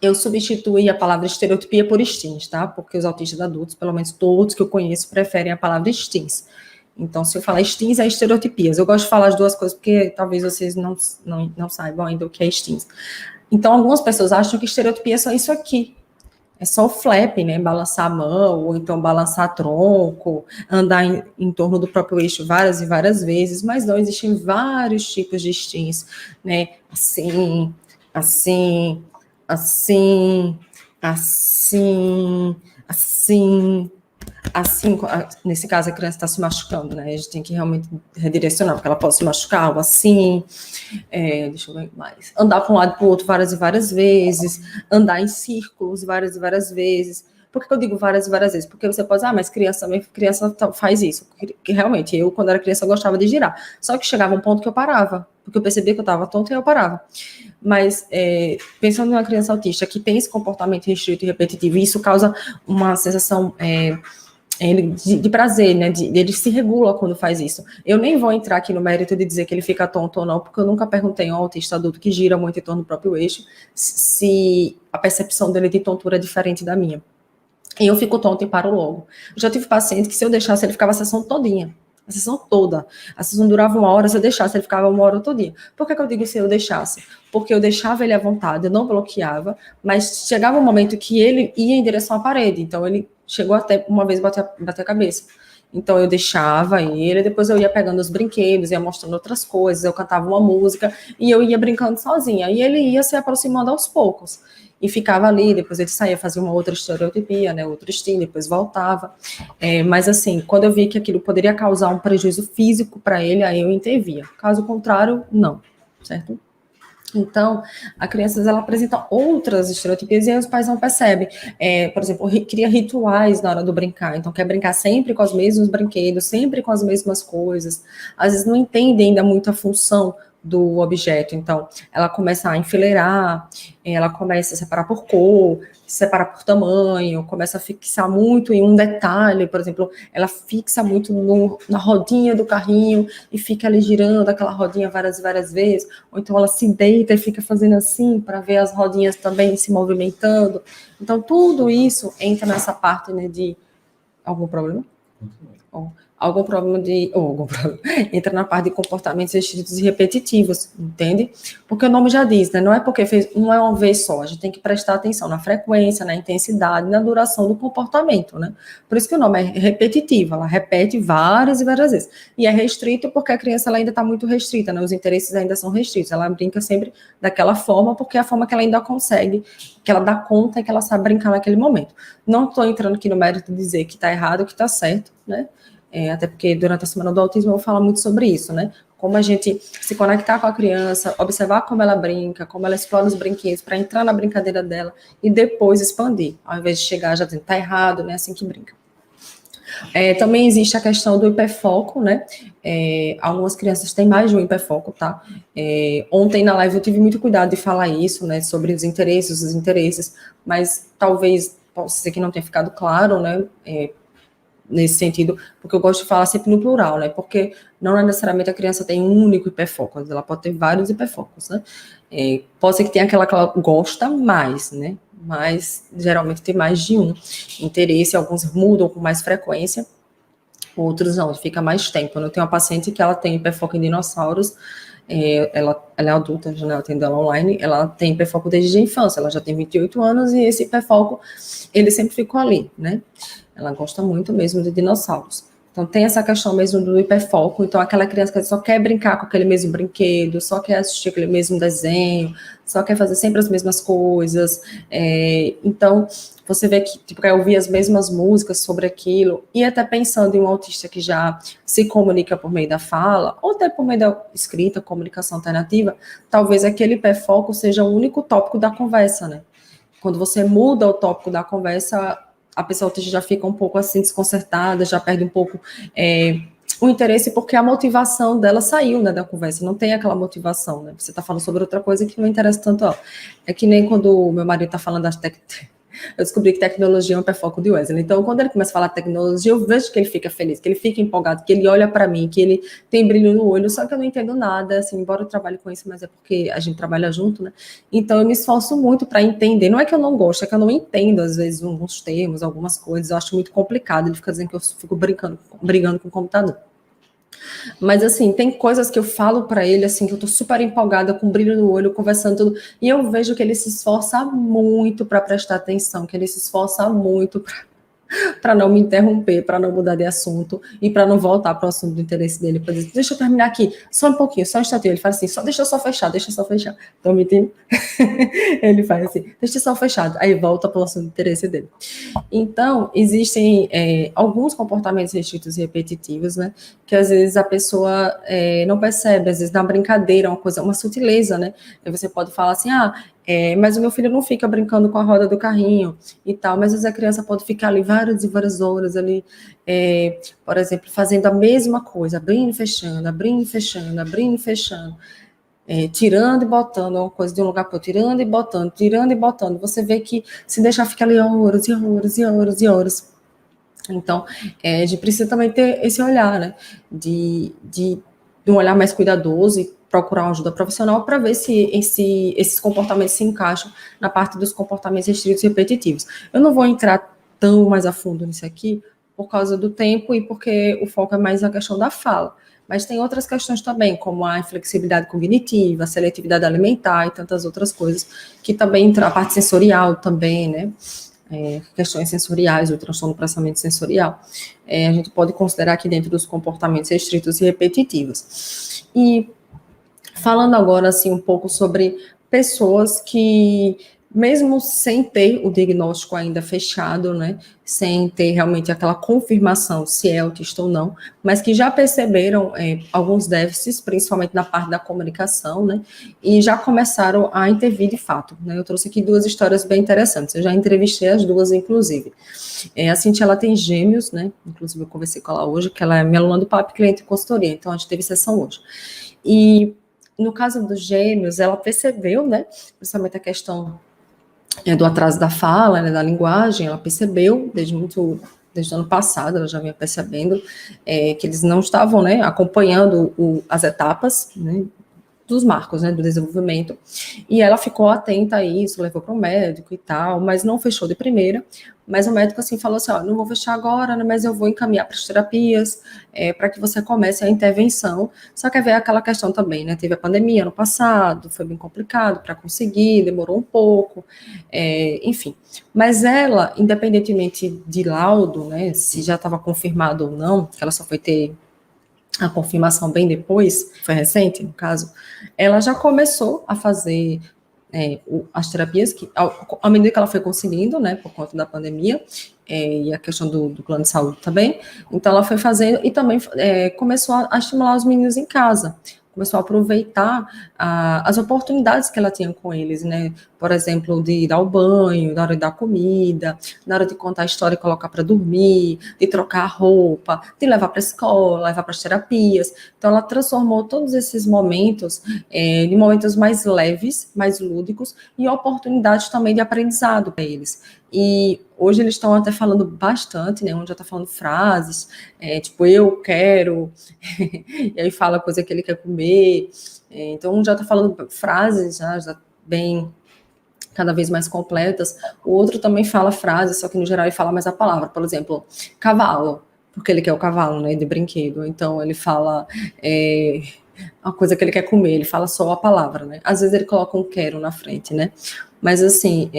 eu substituí a palavra estereotipia por STINs, tá? Porque os autistas adultos, pelo menos todos que eu conheço, preferem a palavra STINs. Então, se eu falar STINs, é estereotipias. Eu gosto de falar as duas coisas porque talvez vocês não saibam ainda o que é STINs. Então, algumas pessoas acham que estereotipia é só isso aqui. É só o flap, né? Balançar a mão, ou então balançar tronco, andar em torno do próprio eixo várias e várias vezes, mas não, existem vários tipos de STINs, né? Assim, assim, assim, assim, assim, assim, nesse caso a criança está se machucando, né? A gente tem que realmente redirecionar, porque ela pode se machucar, ou assim, deixa eu ver mais, andar para um lado e para o outro várias e várias vezes, andar em círculos várias e várias vezes. Por que eu digo várias e várias vezes? Porque você pode dizer, mas criança faz isso. Porque realmente, eu, quando era criança, eu gostava de girar. Só que chegava um ponto que eu parava, porque eu percebia que eu estava tonta e eu parava. Mas, pensando numa criança autista que tem esse comportamento restrito e repetitivo, e isso causa uma sensação de prazer, né? Ele se regula quando faz isso. Eu nem vou entrar aqui no mérito de dizer que ele fica tonto ou não, porque eu nunca perguntei a um autista adulto que gira muito em torno do próprio eixo se a percepção dele de tontura é diferente da minha. E eu fico tonto e paro logo. Eu já tive paciente que, se eu deixasse, ele ficava a sessão todinha. A sessão toda. A sessão durava 1 hora, se eu deixasse, ele ficava 1 hora todinha. Por que eu digo se eu deixasse? Porque eu deixava ele à vontade, eu não bloqueava, mas chegava um momento que ele ia em direção à parede. Então, ele chegou até uma vez bater a cabeça. Então, eu deixava ele, depois eu ia pegando os brinquedos, ia mostrando outras coisas, eu cantava uma música e eu ia brincando sozinha. E ele ia se aproximando aos poucos. E ficava ali, depois ele saía, fazia uma outra estereotipia, né, outro estilo, depois voltava. Mas assim, quando eu vi que aquilo poderia causar um prejuízo físico para ele, aí eu intervia. Caso contrário, não, certo? Então, a criança, ela apresenta outras estereotipias e aí os pais não percebem. Por exemplo, cria rituais na hora do brincar. Então, quer brincar sempre com os mesmos brinquedos, sempre com as mesmas coisas. Às vezes não entende ainda muito a função do objeto. Então, ela começa a enfileirar, ela começa a separar por cor, separar por tamanho, começa a fixar muito em um detalhe. Por exemplo, ela fixa muito na rodinha do carrinho e fica ali girando aquela rodinha várias e várias vezes. Ou então ela se deita e fica fazendo assim para ver as rodinhas também se movimentando. Então, tudo isso entra nessa parte, né, de algum problema? Algum problema entra na parte de comportamentos restritos e repetitivos, entende? Porque o nome já diz, né? Não é porque não é uma vez só, a gente tem que prestar atenção na frequência, na intensidade, na duração do comportamento, né? Por isso que o nome é repetitivo, ela repete várias e várias vezes. E é restrito porque a criança, ela ainda está muito restrita, né? Os interesses ainda são restritos, ela brinca sempre daquela forma, porque é a forma que ela ainda consegue, que ela dá conta e que ela sabe brincar naquele momento. Não estou entrando aqui no mérito de dizer que está errado ou que está certo, né? Até porque durante a semana do autismo eu vou falar muito sobre isso, né? Como a gente se conectar com a criança, observar como ela brinca, como ela explora os brinquedos para entrar na brincadeira dela e depois expandir, ao invés de chegar já dizendo, tá errado, né? Assim que brinca. Também existe a questão do hiperfoco, né? Algumas crianças têm mais de um hiperfoco, tá? Ontem na live eu tive muito cuidado de falar isso, né? Sobre os interesses, mas talvez possa ser que não tenha ficado claro, né? Nesse sentido, porque eu gosto de falar sempre no plural, né? Porque não necessariamente a criança tem um único hiperfoco, ela pode ter vários hiperfocos, né? Pode ser que tenha aquela que ela gosta mais, né? Mas geralmente tem mais de um interesse, alguns mudam com mais frequência, outros não, fica mais tempo. Eu tenho uma paciente que ela tem hiperfoco em dinossauros, ela é adulta, já, né, eu atendo ela online, ela tem hiperfoco desde a infância, ela já tem 28 anos e esse hiperfoco, ele sempre ficou ali, né? Ela gosta muito mesmo de dinossauros. Então, tem essa questão mesmo do hiperfoco. Então, aquela criança que só quer brincar com aquele mesmo brinquedo, só quer assistir aquele mesmo desenho, só quer fazer sempre as mesmas coisas. Então, você vê que tipo, quer ouvir as mesmas músicas sobre aquilo, e até pensando em um autista que já se comunica por meio da fala, ou até por meio da escrita, comunicação alternativa, talvez aquele hiperfoco seja o único tópico da conversa, né? Quando você muda o tópico da conversa, a pessoa já fica um pouco assim desconcertada, já perde um pouco o interesse porque a motivação dela saiu, né, da conversa, não tem aquela motivação, né? Você está falando sobre outra coisa que não interessa tanto ela. É que nem quando o meu marido está falando das eu descobri que tecnologia é um hiperfoco de Wesley. Então, quando ele começa a falar de tecnologia, eu vejo que ele fica feliz, que ele fica empolgado, que ele olha para mim, que ele tem brilho no olho, só que eu não entendo nada, assim, embora eu trabalhe com isso, mas é porque a gente trabalha junto, né? Então, eu me esforço muito para entender. Não é que eu não gosto, é que eu não entendo, às vezes, alguns termos, algumas coisas. Eu acho muito complicado. Ele fica dizendo que eu fico brigando com o computador. Mas, assim, tem coisas que eu falo para ele, assim, que eu tô super empolgada, com brilho no olho, conversando tudo, e eu vejo que ele se esforça muito para prestar atenção, que ele se esforça muito para não me interromper, para não mudar de assunto e para não voltar para o assunto do interesse dele. Para dizer, deixa eu terminar aqui, só um pouquinho, só um instantinho. Ele faz assim, deixa eu só fechar, deixa eu só fechar. Estão me entendendo? Ele faz assim, deixa eu só fechado. Aí volta para o assunto do interesse dele. Então, existem alguns comportamentos restritos e repetitivos, né? Que às vezes a pessoa não percebe, às vezes na brincadeira, uma coisa, uma sutileza, né? Aí você pode falar assim, mas o meu filho não fica brincando com a roda do carrinho e tal, mas às vezes a criança pode ficar ali várias e várias horas ali, por exemplo, fazendo a mesma coisa, abrindo e fechando, abrindo e fechando, abrindo e fechando, tirando e botando uma coisa de um lugar para outro, tirando e botando, tirando e botando. Você vê que se deixar ficar ali horas e horas e horas e horas. Então, a gente precisa também ter esse olhar, né, de um olhar mais cuidadoso e procurar uma ajuda profissional para ver se esses comportamentos se encaixam na parte dos comportamentos restritos e repetitivos. Eu não vou entrar tão mais a fundo nisso aqui por causa do tempo e porque o foco é mais na questão da fala. Mas tem outras questões também, como a inflexibilidade cognitiva, a seletividade alimentar e tantas outras coisas, que também entra a parte sensorial também, né? Questões sensoriais, o transtorno do processamento sensorial, a gente pode considerar aqui dentro dos comportamentos restritos e repetitivos. E falando agora, assim, um pouco sobre pessoas que, mesmo sem ter o diagnóstico ainda fechado, né, sem ter realmente aquela confirmação se é autista ou não, mas que já perceberam alguns déficits, principalmente na parte da comunicação, né, e já começaram a intervir de fato, né. Eu trouxe aqui duas histórias bem interessantes, eu já entrevistei as duas, inclusive. A Cintia, ela tem gêmeos, né, inclusive eu conversei com ela hoje, que ela é minha aluna do PAP Cliente e Consultoria, então a gente teve sessão hoje. E no caso dos gêmeos, ela percebeu, né, principalmente a questão do atraso da fala, né, da linguagem, ela percebeu desde o ano passado, ela já vinha percebendo que eles não estavam, né, acompanhando as etapas, né, dos marcos, né, do desenvolvimento, e ela ficou atenta a isso, levou para o médico e tal, mas não fechou de primeira, mas o médico, assim, falou assim, não vou fechar agora, né, mas eu vou encaminhar para as terapias, para que você comece a intervenção, só que veio aquela questão também, né, teve a pandemia ano passado, foi bem complicado para conseguir, demorou um pouco, enfim, mas ela, independentemente de laudo, né, se já estava confirmado ou não, ela só foi ter a confirmação bem depois, foi recente no caso, ela já começou a fazer as terapias, que, à medida que ela foi conseguindo, né, por conta da pandemia, e a questão do plano de saúde também, então ela foi fazendo e também começou a estimular os meninos em casa, começou a aproveitar as oportunidades que ela tinha com eles, né, por exemplo, de dar o banho, na hora de dar comida, na hora de contar a história e colocar para dormir, de trocar a roupa, de levar para a escola, levar para as terapias. Então, ela transformou todos esses momentos de momentos mais leves, mais lúdicos, e oportunidades também de aprendizado para eles. E hoje eles estão até falando bastante, né? Um já está falando frases, tipo, eu quero, e aí fala coisa que ele quer comer. Então, um já está falando frases já bem cada vez mais completas, o outro também fala frases, só que no geral ele fala mais a palavra, por exemplo, cavalo, porque ele quer o cavalo, né, de brinquedo, então ele fala uma coisa que ele quer comer, ele fala só a palavra, né, às vezes ele coloca um quero na frente, né, mas assim,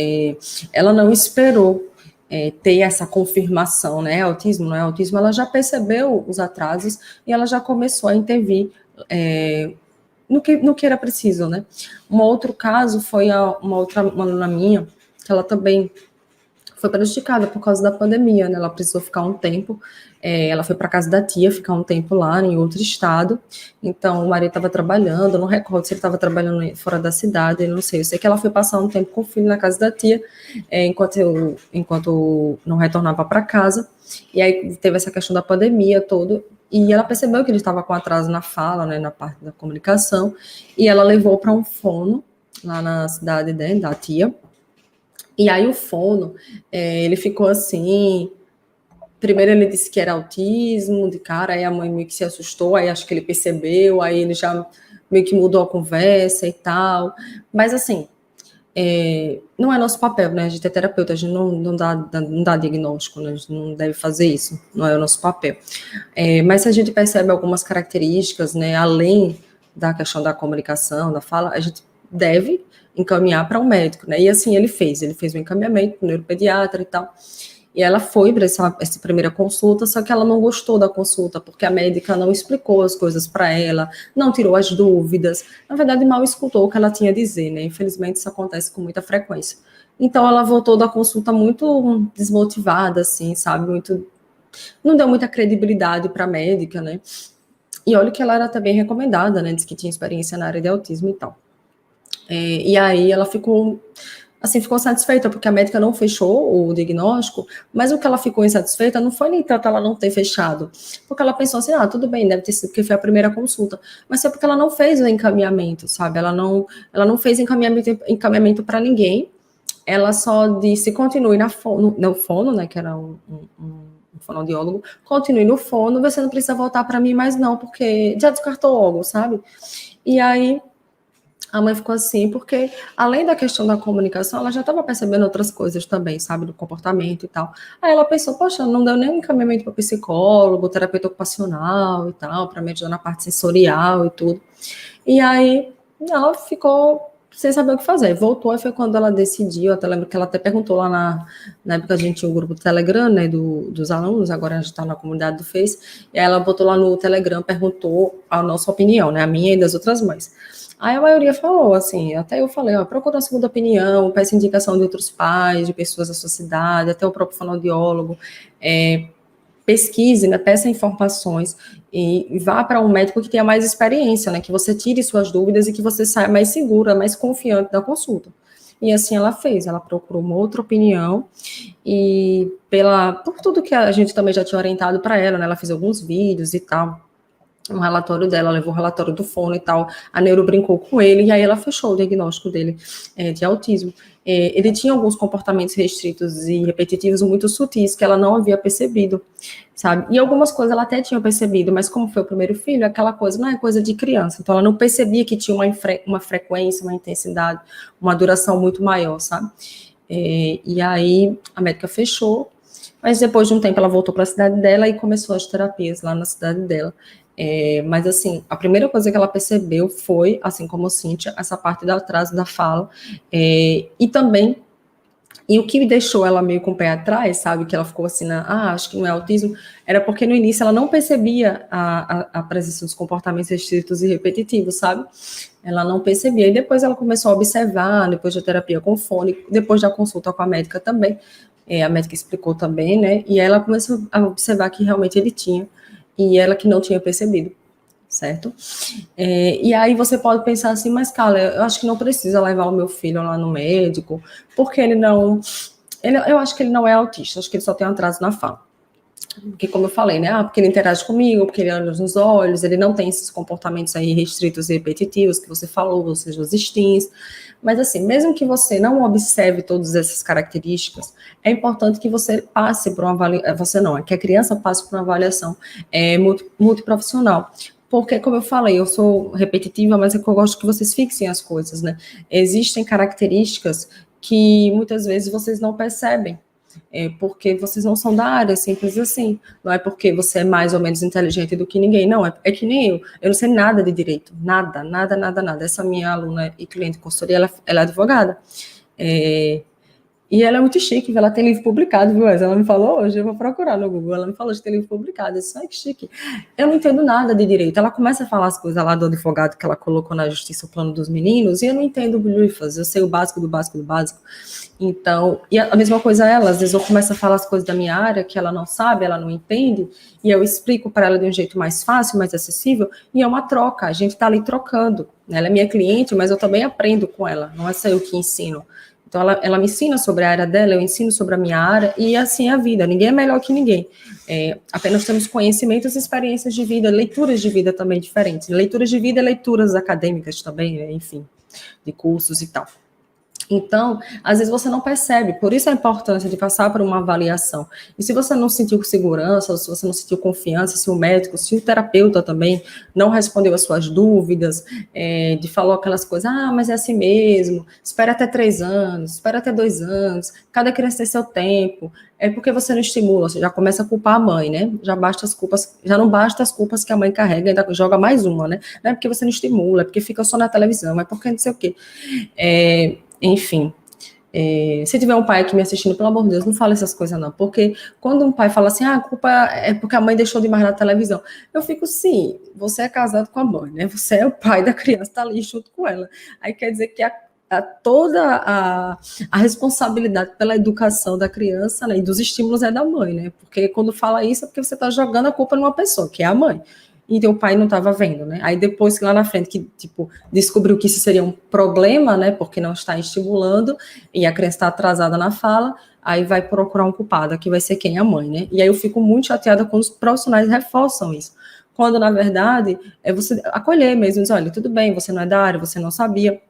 ela não esperou ter essa confirmação, né, autismo, não é autismo, ela já percebeu os atrasos e ela já começou a intervir no que era preciso, né? Um outro caso foi uma aluna minha, que ela também foi prejudicada por causa da pandemia, né? Ela precisou ficar um tempo, ela foi para casa da tia, ficar um tempo lá em outro estado, então o marido estava trabalhando, não recordo se ele estava trabalhando fora da cidade, não sei, eu sei que ela foi passar um tempo com o filho na casa da tia, enquanto não retornava para casa, e aí teve essa questão da pandemia toda, e ela percebeu que ele estava com atraso na fala, né, na parte da comunicação, e ela levou para um fono, lá na cidade, né, da tia, e aí o fono, ele ficou assim. Primeiro ele disse que era autismo, de cara, aí a mãe meio que se assustou, aí acho que ele percebeu, aí ele já meio que mudou a conversa e tal. Mas assim, não é nosso papel, né? A gente é terapeuta, a gente não dá diagnóstico, né? A gente não deve fazer isso, não é o nosso papel. Mas se a gente percebe algumas características, né, além da questão da comunicação, da fala, a gente deve encaminhar para um médico, né? E assim ele fez um encaminhamento para o neuropediatra e tal. E ela foi para essa primeira consulta, só que ela não gostou da consulta, porque a médica não explicou as coisas para ela, não tirou as dúvidas, na verdade, mal escutou o que ela tinha a dizer, né? Infelizmente, isso acontece com muita frequência. Então, ela voltou da consulta muito desmotivada, assim, sabe? Não deu muita credibilidade para a médica, né? E olha que ela era até bem recomendada, né? Diz que tinha experiência na área de autismo e tal. E aí ela ficou satisfeita, porque a médica não fechou o diagnóstico, mas o que ela ficou insatisfeita não foi nem tanto ela não ter fechado, porque ela pensou assim, tudo bem, deve ter sido porque foi a primeira consulta, mas foi porque ela não fez o encaminhamento, sabe? Ela não fez encaminhamento para ninguém, ela só disse, continue no fono, né, que era um fonoaudiólogo, continue no fono, você não precisa voltar para mim mais não, porque já descartou logo, sabe? E aí a mãe ficou assim, porque além da questão da comunicação, ela já estava percebendo outras coisas também, sabe, do comportamento e tal. Aí ela pensou, poxa, não deu nenhum encaminhamento para psicólogo, terapeuta ocupacional e tal, para me ajudar na parte sensorial e tudo. E aí ela ficou sem saber o que fazer. Voltou, e foi quando ela decidiu, até lembro que ela até perguntou lá na época a gente tinha um grupo do Telegram, né, dos alunos, agora a gente está na comunidade do Face, e aí ela botou lá no Telegram, perguntou a nossa opinião, né, a minha e das outras mães. Aí a maioria falou, assim, até eu falei, procura uma segunda opinião, peça indicação de outros pais, de pessoas da sua cidade, até o próprio fonoaudiólogo, pesquise, né, peça informações e vá para um médico que tenha mais experiência, né, que você tire suas dúvidas e que você saia mais segura, mais confiante da consulta. E assim ela fez, ela procurou uma outra opinião e por tudo que a gente também já tinha orientado para ela, né, ela fez alguns vídeos e tal, um relatório dela, levou o relatório do fono e tal, a neuro brincou com ele, e aí ela fechou o diagnóstico dele de autismo. Ele tinha alguns comportamentos restritos e repetitivos muito sutis que ela não havia percebido, sabe? E algumas coisas ela até tinha percebido, mas como foi o primeiro filho, aquela coisa não é coisa de criança, então ela não percebia que tinha uma frequência, uma intensidade, uma duração muito maior, sabe? E aí a médica fechou, mas depois de um tempo ela voltou para a cidade dela e começou as terapias lá na cidade dela. Mas assim, a primeira coisa que ela percebeu foi, assim como Cíntia, essa parte do atraso da fala, e também, e o que me deixou ela meio com o pé atrás, sabe, que ela ficou assim, acho que não é autismo, era porque no início ela não percebia a presença dos comportamentos restritos e repetitivos, sabe, ela não percebia, e depois ela começou a observar, depois da terapia com fone, depois da consulta com a médica também, a médica explicou também, né, e ela começou a observar que realmente ele tinha, e ela que não tinha percebido, certo? E aí você pode pensar assim, mas Carla, eu acho que não precisa levar o meu filho lá no médico, porque eu acho que ele não é autista, acho que ele só tem um atraso na fala. Porque como eu falei, né, porque ele interage comigo, porque ele olha nos olhos, ele não tem esses comportamentos aí restritos e repetitivos que você falou, ou seja, os instintos. Mas assim, mesmo que você não observe todas essas características, é importante que você passe por uma avaliação, que a criança passe por uma avaliação multiprofissional. Porque, como eu falei, eu sou repetitiva, mas é que eu gosto que vocês fixem as coisas, né? Existem características que muitas vezes vocês não percebem, porque vocês não são da área, simples assim. Não é porque você é mais ou menos inteligente do que ninguém, não. É que nem eu não sei nada de direito, nada, nada, nada, nada. Essa minha aluna e cliente de consultoria, ela é advogada. E ela é muito chique, ela tem livro publicado, viu? Ela me falou hoje, eu vou procurar no Google, ela me falou que tem livro publicado, eu disse, ai que chique. Eu não entendo nada de direito, ela começa a falar as coisas lá do advogado que ela colocou na justiça, o plano dos meninos, e eu não entendo bolhufas, eu sei o básico do básico do básico. Então, e a mesma coisa ela, às vezes eu começo a falar as coisas da minha área que ela não sabe, ela não entende, e eu explico para ela de um jeito mais fácil, mais acessível, e é uma troca, a gente está ali trocando. Ela é minha cliente, mas eu também aprendo com ela, não é só eu que ensino. Então, Então, ela me ensina sobre a área dela, eu ensino sobre a minha área, e assim é a vida. Ninguém é melhor que ninguém. Apenas temos conhecimentos, experiências de vida, leituras de vida também diferentes. Leituras de vida e leituras acadêmicas também, enfim, de cursos e tal. Então, às vezes você não percebe, por isso a importância de passar por uma avaliação. E se você não sentiu segurança, ou se você não sentiu confiança, se o médico, se o terapeuta também não respondeu as suas dúvidas, de falou aquelas coisas, mas é assim mesmo, espera até 3 anos, espera até 2 anos, cada criança tem seu tempo, é porque você não estimula, você já começa a culpar a mãe, né? Já não basta as culpas que a mãe carrega, ainda joga mais uma, né? Não é porque você não estimula, é porque fica só na televisão, é porque não sei o quê. Enfim, se tiver um pai aqui me assistindo, pelo amor de Deus, não fale essas coisas não, porque quando um pai fala assim, a culpa é porque a mãe deixou de mais na televisão, eu fico, sim, você é casado com a mãe, né, você é o pai da criança, tá ali junto com ela, aí quer dizer que toda a responsabilidade pela educação da criança, né, e dos estímulos é da mãe, né, porque quando fala isso é porque você tá jogando a culpa numa pessoa, que é a mãe, e o pai não estava vendo, né? Aí depois, lá na frente, que tipo, descobriu que isso seria um problema, né? Porque não está estimulando e a criança está atrasada na fala, aí vai procurar um culpado, que vai ser quem? A mãe, né? E aí eu fico muito chateada quando os profissionais reforçam isso. Quando, na verdade, é você acolher mesmo, dizer, olha, tudo bem, você não é da área, você não sabia,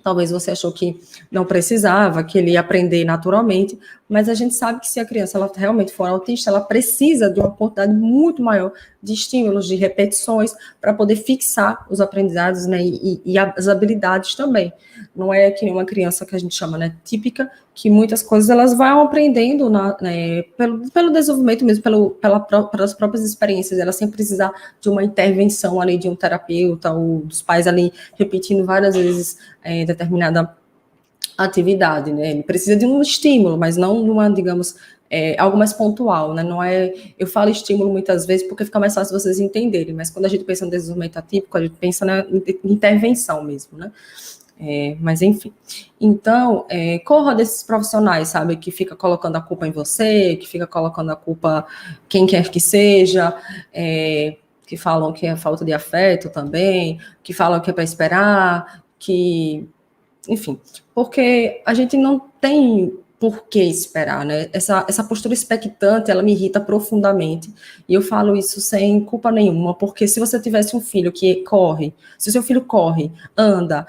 talvez você achou que não precisava, que ele ia aprender naturalmente, mas a gente sabe que se a criança ela realmente for autista, ela precisa de uma quantidade muito maior de estímulos, de repetições, para poder fixar os aprendizados, né, e as habilidades também. Não é que uma criança que a gente chama, né, típica, que muitas coisas elas vão aprendendo pelo desenvolvimento mesmo, pelas próprias experiências, ela sem precisar de uma intervenção ali de um terapeuta ou dos pais ali repetindo várias vezes determinada atividade, né? Ele precisa de um estímulo, mas não de uma, digamos, algo mais pontual, né? Não é, eu falo estímulo muitas vezes porque fica mais fácil vocês entenderem, mas quando a gente pensa no desenvolvimento atípico, a gente pensa na intervenção mesmo, né? Mas enfim, então, corra desses profissionais, sabe, que fica colocando a culpa em você, que fica colocando a culpa quem quer que seja, que falam que é falta de afeto também, que falam que é para esperar, que, enfim, porque a gente não tem por que esperar, né? Essa postura expectante, ela me irrita profundamente. E eu falo isso sem culpa nenhuma, porque se você tivesse um filho que corre, se o seu filho corre, anda,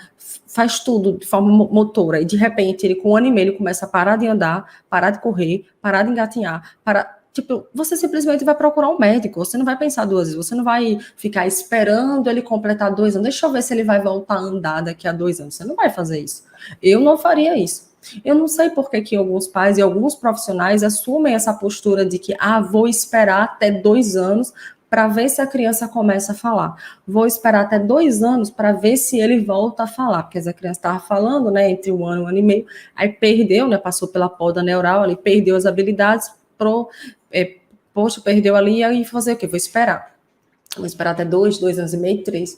faz tudo de forma motora, e de repente ele com 1 ano e meio ele começa a parar de andar, parar de correr, parar de engatinhar, tipo, você simplesmente vai procurar um médico, você não vai pensar 2 vezes, você não vai ficar esperando ele completar 2 anos, deixa eu ver se ele vai voltar a andar daqui a 2 anos, você não vai fazer isso. Eu não faria isso. Eu não sei por que alguns pais e alguns profissionais assumem essa postura de que, vou esperar até 2 anos para ver se a criança começa a falar. Vou esperar até 2 anos para ver se ele volta a falar, porque a criança estava falando, né, entre 1 ano e 1 ano e meio, aí perdeu, né, passou pela poda neural, ali perdeu as habilidades, perdeu ali, e aí fazer o quê? Vou esperar até 2 anos e meio, 3.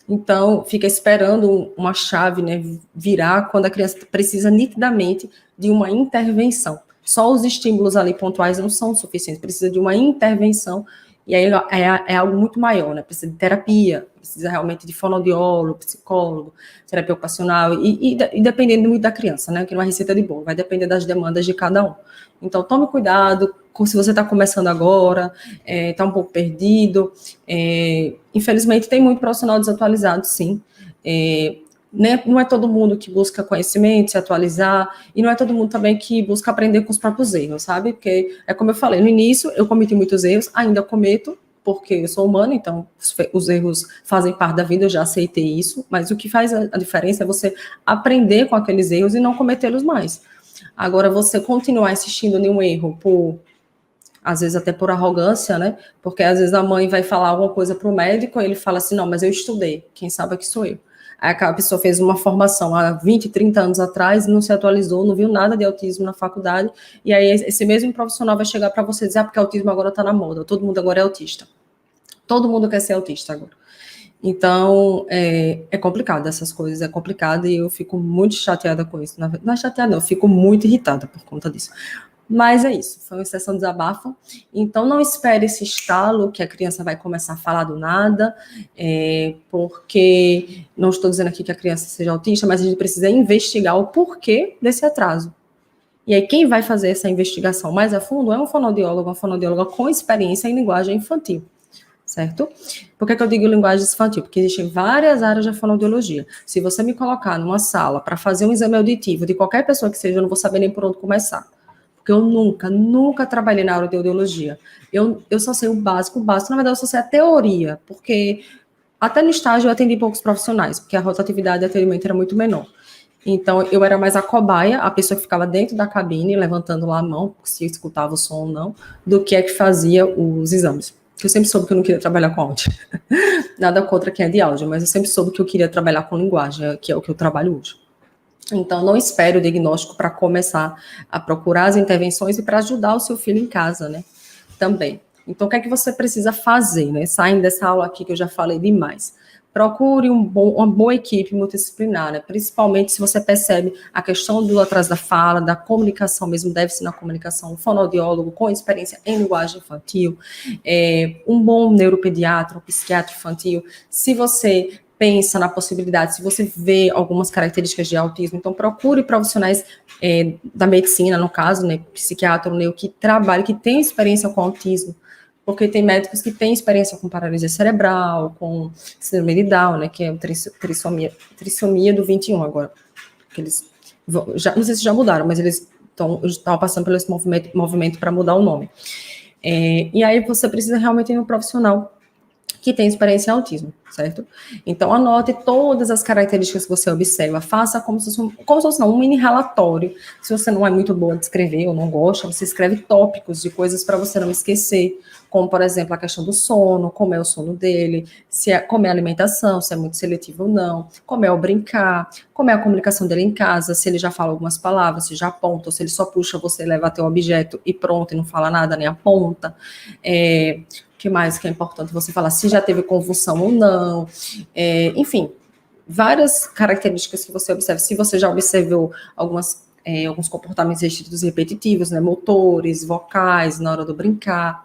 Então, fica esperando uma chave, né, virar quando a criança precisa nitidamente de uma intervenção. Só os estímulos ali pontuais não são suficientes, precisa de uma intervenção, e aí é algo muito maior, né? Precisa de terapia, precisa realmente de fonoaudiólogo, psicólogo, terapia ocupacional, e dependendo muito da criança, né? Que não é receita de bolo, vai depender das demandas de cada um. Então, tome cuidado, se você está começando agora, está um pouco perdido. Infelizmente, tem muito profissional desatualizado, sim. Né, não é todo mundo que busca conhecimento, se atualizar, e não é todo mundo também que busca aprender com os próprios erros, sabe? Porque, como eu falei, no início eu cometi muitos erros, ainda cometo, porque eu sou humana, então os erros fazem parte da vida, eu já aceitei isso, mas o que faz a diferença é você aprender com aqueles erros e não cometê-los mais. Agora, você continuar insistindo em um erro às vezes até por arrogância, né? Porque às vezes a mãe vai falar alguma coisa para o médico e ele fala assim, não, mas eu estudei, quem sabe é que sou eu. Aí a pessoa fez uma formação há 20, 30 anos atrás, não se atualizou, não viu nada de autismo na faculdade, e aí esse mesmo profissional vai chegar para você e dizer, porque autismo agora está na moda, todo mundo agora é autista. Todo mundo quer ser autista agora. Então, é complicado essas coisas, é complicado e eu fico muito chateada com isso. Não é chateada, não, eu fico muito irritada por conta disso. Mas é isso, foi uma sessão de desabafo. Então, não espere esse estalo que a criança vai começar a falar do nada, porque não estou dizendo aqui que a criança seja autista, mas a gente precisa investigar o porquê desse atraso. E aí, quem vai fazer essa investigação mais a fundo é um fonoaudiólogo, uma fonoaudióloga com experiência em linguagem infantil, certo? Por que eu digo linguagem infantil? Porque existem várias áreas da fonoaudiologia. Se você me colocar numa sala para fazer um exame auditivo de qualquer pessoa que seja, eu não vou saber nem por onde começar. Porque eu nunca trabalhei na área de audiologia. Eu só sei o básico, na verdade eu só sei a teoria, porque até no estágio eu atendi poucos profissionais, porque a rotatividade de atendimento era muito menor. Então, eu era mais a cobaia, a pessoa que ficava dentro da cabine, levantando lá a mão, se escutava o som ou não, do que é que fazia os exames. Eu sempre soube que eu não queria trabalhar com áudio. Nada contra quem é de áudio, mas eu sempre soube que eu queria trabalhar com linguagem, que é o que eu trabalho hoje. Então, não espere o diagnóstico para começar a procurar as intervenções e para ajudar o seu filho em casa, né? Também. Então, o que é que você precisa fazer, né? Saindo dessa aula aqui que eu já falei demais. Procure uma boa equipe multidisciplinar, né? Principalmente se você percebe a questão do atraso da fala, da comunicação mesmo, deve ser na comunicação, um fonoaudiólogo com experiência em linguagem infantil, um bom neuropediatra, um psiquiatra infantil. Se você pensa na possibilidade, se você vê algumas características de autismo, então procure profissionais da medicina, no caso, né, psiquiatra ou neuro, que trabalhe, que tem experiência com autismo, porque tem médicos que têm experiência com paralisia cerebral, com síndrome de Down, né, que é trissomia do 21 agora, que eles, já, não sei se já mudaram, mas eles estão passando por esse movimento para mudar o nome. E aí você precisa realmente ir no profissional que tem experiência em autismo, certo? Então, anote todas as características que você observa, faça como se fosse um mini relatório. Se você não é muito boa de escrever ou não gosta, você escreve tópicos de coisas para você não esquecer, como, por exemplo, a questão do sono, como é o sono dele, como é a alimentação, se é muito seletivo ou não, como é o brincar, como é a comunicação dele em casa, se ele já fala algumas palavras, se já aponta, ou se ele só puxa, você leva até o objeto e pronto, e não fala nada, nem aponta. Que mais que é importante você falar, se já teve convulsão ou não, enfim, várias características que você observa, se você já observou alguns comportamentos restritos repetitivos, né, motores, vocais, na hora do brincar,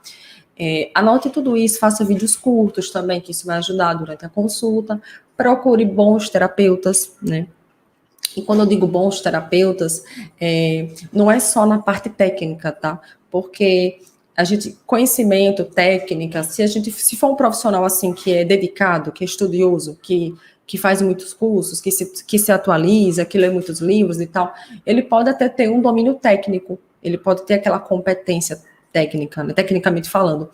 anote tudo isso, faça vídeos curtos também, que isso vai ajudar durante a consulta, procure bons terapeutas, né, e quando eu digo bons terapeutas, não é só na parte técnica, tá, porque conhecimento, técnica, se for um profissional assim que é dedicado, que é estudioso, que faz muitos cursos, que se atualiza, que lê muitos livros e tal, ele pode até ter um domínio técnico, ele pode ter aquela competência técnica, né, tecnicamente falando,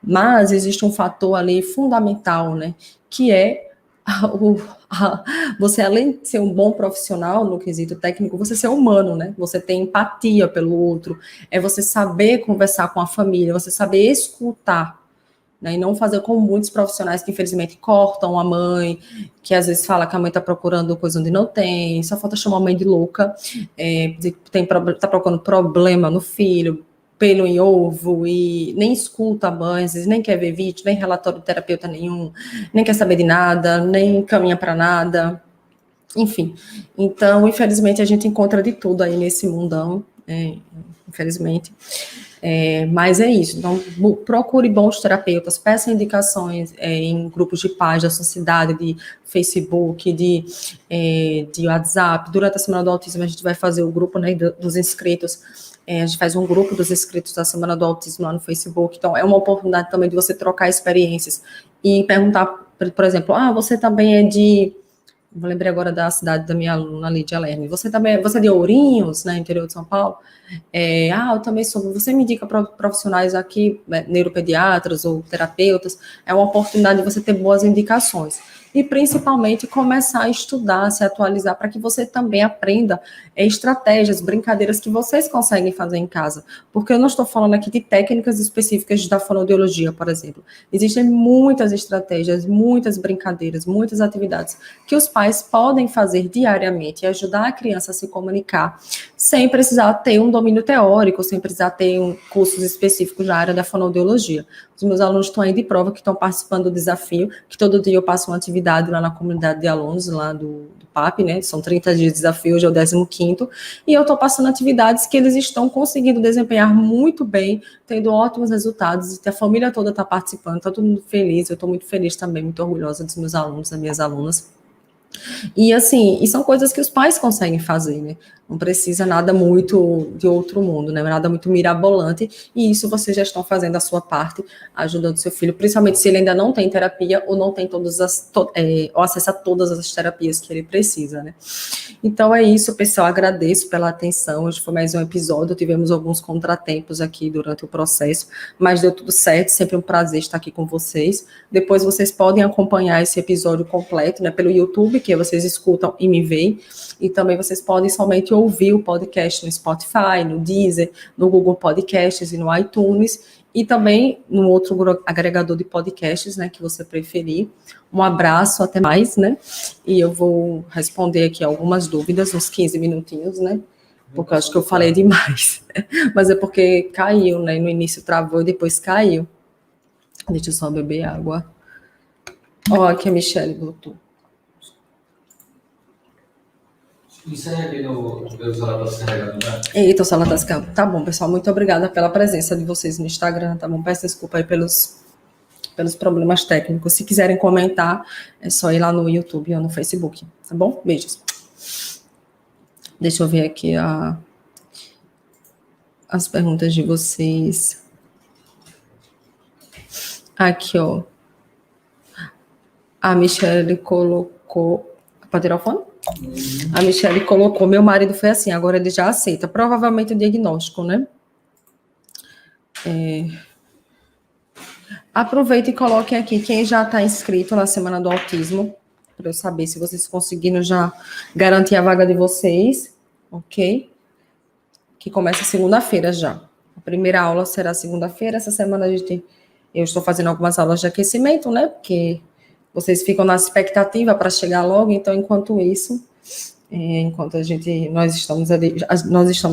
mas existe um fator ali fundamental, né, que é você, além de ser um bom profissional no quesito técnico, você ser humano, né? Você ter empatia pelo outro, é você saber conversar com a família, você saber escutar, né? E não fazer como muitos profissionais que, infelizmente, cortam a mãe, que às vezes fala que a mãe está procurando coisa onde não tem, só falta chamar a mãe de louca, tá procurando problema no filho, pelo em ovo, e nem escuta a mãe, às vezes nem quer ver vídeo, nem relatório de terapeuta nenhum, nem quer saber de nada, nem caminha para nada, enfim. Então, infelizmente, a gente encontra de tudo aí nesse mundão, infelizmente. Mas é isso, então procure bons terapeutas, peça indicações em grupos de paz da sociedade, de Facebook, de WhatsApp. Durante a Semana do Autismo a gente vai fazer o grupo, né, dos inscritos, a gente faz um grupo dos inscritos da Semana do Autismo lá no Facebook, então é uma oportunidade também de você trocar experiências e perguntar, por exemplo, você também é de... Vou lembrar agora da cidade da minha aluna, Lídia Lerme. Você é de Ourinhos, né, interior de São Paulo? Eu também sou. Você me indica profissionais aqui, neuropediatras ou terapeutas. É uma oportunidade de você ter boas indicações. E, principalmente, começar a estudar, se atualizar, para que você também aprenda estratégias, brincadeiras que vocês conseguem fazer em casa. Porque eu não estou falando aqui de técnicas específicas da fonoaudiologia, por exemplo. Existem muitas estratégias, muitas brincadeiras, muitas atividades que os pais podem fazer diariamente e ajudar a criança a se comunicar, sem precisar ter um domínio teórico, sem precisar ter cursos específicos na área da fonoaudiologia. Os meus alunos estão aí de prova, que estão participando do desafio, que todo dia eu passo uma atividade lá na comunidade de alunos, lá do PAP, né? São 30 dias de desafio, hoje é o 15º, e eu estou passando atividades que eles estão conseguindo desempenhar muito bem, tendo ótimos resultados, e a família toda está participando, está todo mundo feliz, eu estou muito feliz também, muito orgulhosa dos meus alunos, das minhas alunas. E assim, e são coisas que os pais conseguem fazer, né? Não precisa nada muito de outro mundo, né? Nada muito mirabolante, e isso vocês já estão fazendo a sua parte, ajudando seu filho, principalmente se ele ainda não tem terapia ou não tem ou acesso a todas as terapias que ele precisa, né? Então é isso, pessoal, agradeço pela atenção, hoje foi mais um episódio, tivemos alguns contratempos aqui durante o processo, mas deu tudo certo, sempre um prazer estar aqui com vocês. Depois vocês podem acompanhar esse episódio completo, né, pelo YouTube, que vocês escutam e me veem, e também vocês podem somente ouvir o podcast no Spotify, no Deezer, no Google Podcasts e no iTunes, e também no outro agregador de podcasts, né, que você preferir. Um abraço, até mais, né? E eu vou responder aqui algumas dúvidas, uns 15 minutinhos, né? Porque eu acho que eu falei demais. Mas é porque caiu, né? No início travou e depois caiu. Deixa eu só beber água. Ó, aqui a Michelle botou. Isso é aquele o celular está descarregado, né? Eita, o celular está descarregado. Tá bom, pessoal. Muito obrigada pela presença de vocês no Instagram, tá bom? Peço desculpa aí pelos problemas técnicos. Se quiserem comentar, é só ir lá no YouTube ou no Facebook, tá bom? Beijos. Deixa eu ver aqui as perguntas de vocês. Aqui, ó. A Michelle colocou... Pode tirar o fone? A Michelle colocou, meu marido foi assim, agora ele já aceita. Provavelmente o diagnóstico, né? Aproveita e coloquem aqui quem já está inscrito na Semana do Autismo, para eu saber se vocês conseguiram já garantir a vaga de vocês, ok? Que começa segunda-feira já. A primeira aula será segunda-feira. Essa semana eu estou fazendo algumas aulas de aquecimento, né? Porque vocês ficam na expectativa para chegar logo, então enquanto isso, enquanto nós estamos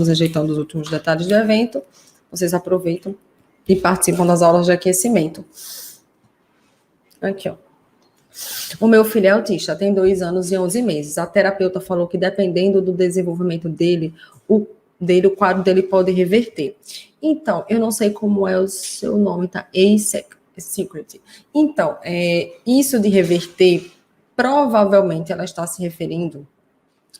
ajeitando os últimos detalhes do evento, vocês aproveitam e participam das aulas de aquecimento. Aqui, ó. O meu filho é autista, tem 2 anos e 11 meses. A terapeuta falou que dependendo do desenvolvimento dele, o quadro dele pode reverter. Então, eu não sei como é o seu nome, tá? Secret. Então, isso de reverter, provavelmente ela está se referindo,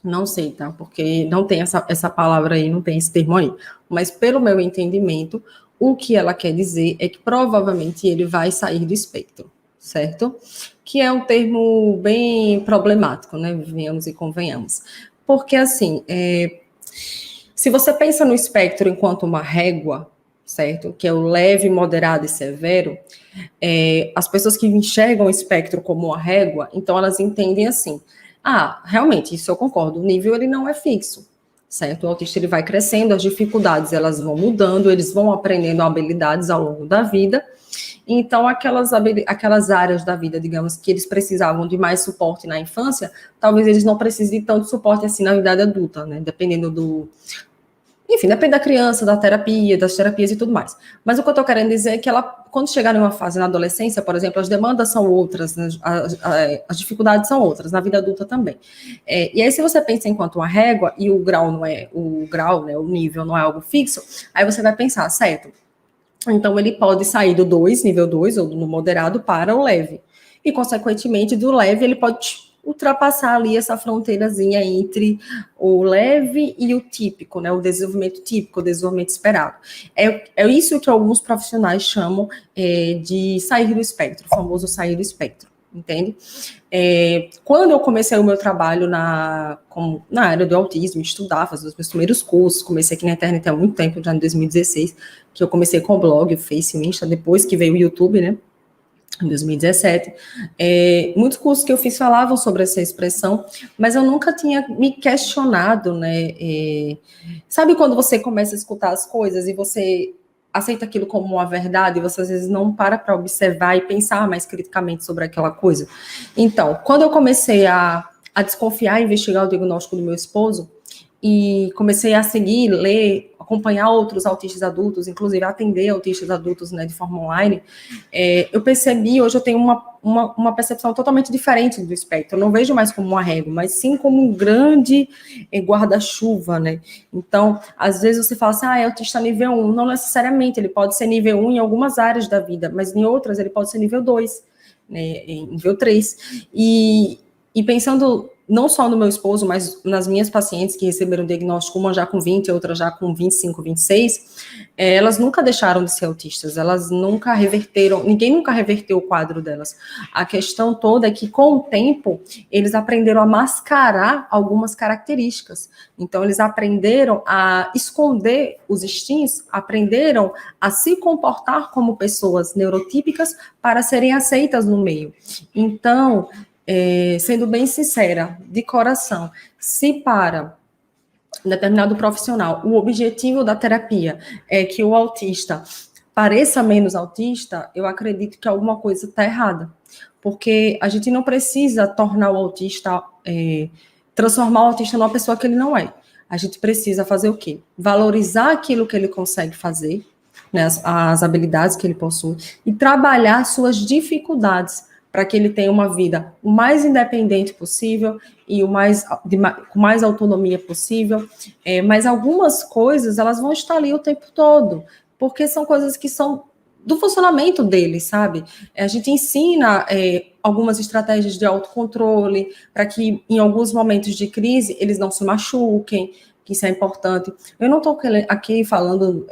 não sei, tá? Porque não tem essa palavra aí, não tem esse termo aí. Mas, pelo meu entendimento, o que ela quer dizer é que provavelmente ele vai sair do espectro, certo? Que é um termo bem problemático, né? Venhamos e convenhamos. Porque, assim, se você pensa no espectro enquanto uma régua, certo? Que é o leve, moderado e severo, as pessoas que enxergam o espectro como uma régua, então elas entendem assim, realmente, isso eu concordo, o nível ele não é fixo, certo? O autista ele vai crescendo, as dificuldades elas vão mudando, eles vão aprendendo habilidades ao longo da vida, então aquelas áreas da vida, digamos, que eles precisavam de mais suporte na infância, talvez eles não precisem de tanto suporte assim na idade adulta, né? Dependendo enfim, depende da criança, da terapia, das terapias e tudo mais. Mas o que eu estou querendo dizer é que ela, quando chegar em uma fase na adolescência, por exemplo, as demandas são outras, né? As dificuldades são outras, na vida adulta também. E aí, se você pensa enquanto uma régua, e o grau não é, né, o nível não é algo fixo, aí você vai pensar, certo, então ele pode sair do 2, nível 2, ou no moderado, para o leve. E, consequentemente, do leve ele pode ultrapassar ali essa fronteirazinha entre o leve e o típico, né? O desenvolvimento típico, o desenvolvimento esperado. É isso que alguns profissionais chamam de sair do espectro, o famoso sair do espectro, entende? Quando eu comecei o meu trabalho na área do autismo, estudar, fazer os meus primeiros cursos, comecei aqui na internet há muito tempo, já em 2016, que eu comecei com o blog, o Face, o Insta, depois que veio o YouTube, né? Em 2017, muitos cursos que eu fiz falavam sobre essa expressão, mas eu nunca tinha me questionado, né? Sabe quando você começa a escutar as coisas e você aceita aquilo como uma verdade, e você às vezes não para observar e pensar mais criticamente sobre aquela coisa? Então, quando eu comecei a desconfiar e investigar o diagnóstico do meu esposo, e comecei a seguir, ler, acompanhar outros autistas adultos, inclusive atender autistas adultos, né, de forma online, eu percebi, hoje eu tenho uma percepção totalmente diferente do espectro. Eu não vejo mais como uma régua, mas sim como um grande guarda-chuva, né? Então, às vezes você fala assim, é autista nível 1. Não necessariamente, ele pode ser nível 1 em algumas áreas da vida, mas em outras ele pode ser nível 2, né, nível 3. E pensando não só no meu esposo, mas nas minhas pacientes que receberam diagnóstico, uma já com 20, outra já com 25, 26, elas nunca deixaram de ser autistas, elas nunca reverteram, ninguém nunca reverteu o quadro delas. A questão toda é que, com o tempo, eles aprenderam a mascarar algumas características. Então, eles aprenderam a esconder os instintos, aprenderam a se comportar como pessoas neurotípicas para serem aceitas no meio. Então, sendo bem sincera, de coração, se para determinado profissional o objetivo da terapia é que o autista pareça menos autista, eu acredito que alguma coisa está errada. Porque a gente não precisa tornar o autista, transformar o autista numa pessoa que ele não é. A gente precisa fazer o quê? Valorizar aquilo que ele consegue fazer, né, as habilidades que ele possui, e trabalhar suas dificuldades, para que ele tenha uma vida o mais independente possível e com mais autonomia possível. Mas algumas coisas, elas vão estar ali o tempo todo, porque são coisas que são do funcionamento dele, sabe? A gente ensina algumas estratégias de autocontrole para que, em alguns momentos de crise, eles não se machuquem, que isso é importante. Eu não estou aqui falando,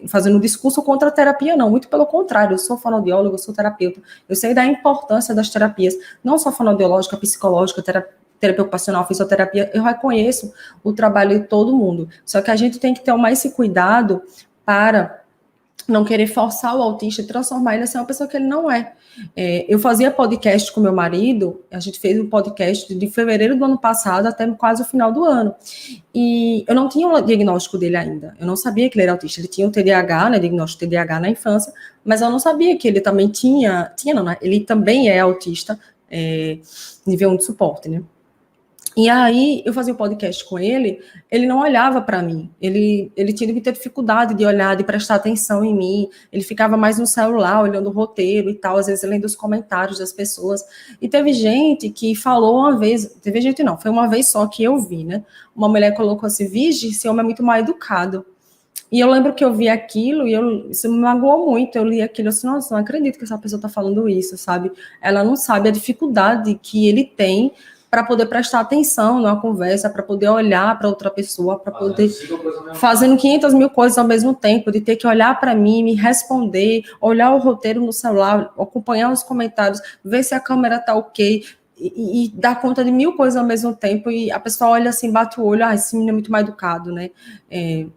fazendo um discurso contra a terapia, não, muito pelo contrário, eu sou fonoaudióloga, eu sou terapeuta, eu sei da importância das terapias, não só fonoaudiológica, psicológica, terapia ocupacional, fisioterapia, eu reconheço o trabalho de todo mundo, só que a gente tem que ter mais esse cuidado para não querer forçar o autista e transformar ele em uma pessoa que ele não é. Eu fazia podcast com meu marido, a gente fez um podcast de fevereiro do ano passado até quase o final do ano. E eu não tinha o diagnóstico dele ainda. Eu não sabia que ele era autista. Ele tinha o TDAH, né, diagnóstico de TDAH na infância, mas eu não sabia que ele também ele também é autista, nível 1 de suporte, né? E aí, eu fazia o podcast com ele não olhava para mim, ele tinha muita dificuldade de olhar, de prestar atenção em mim, ele ficava mais no celular, olhando o roteiro e tal, às vezes lendo os comentários das pessoas, e teve gente que falou uma vez, teve gente não, foi uma vez só que eu vi, né, uma mulher colocou assim, vige, esse homem é muito mal educado, e eu lembro que eu vi aquilo e isso me magoou muito, eu li aquilo, eu disse, nossa, não acredito que essa pessoa está falando isso, sabe, ela não sabe a dificuldade que ele tem para poder prestar atenção numa conversa, para poder olhar para outra pessoa, para poder fazendo 500 mil coisas ao mesmo tempo, de ter que olhar para mim, me responder, olhar o roteiro no celular, acompanhar os comentários, ver se a câmera está ok, e dar conta de 1000 coisas ao mesmo tempo, e a pessoa olha assim, bate o olho, esse menino é muito mal educado, né?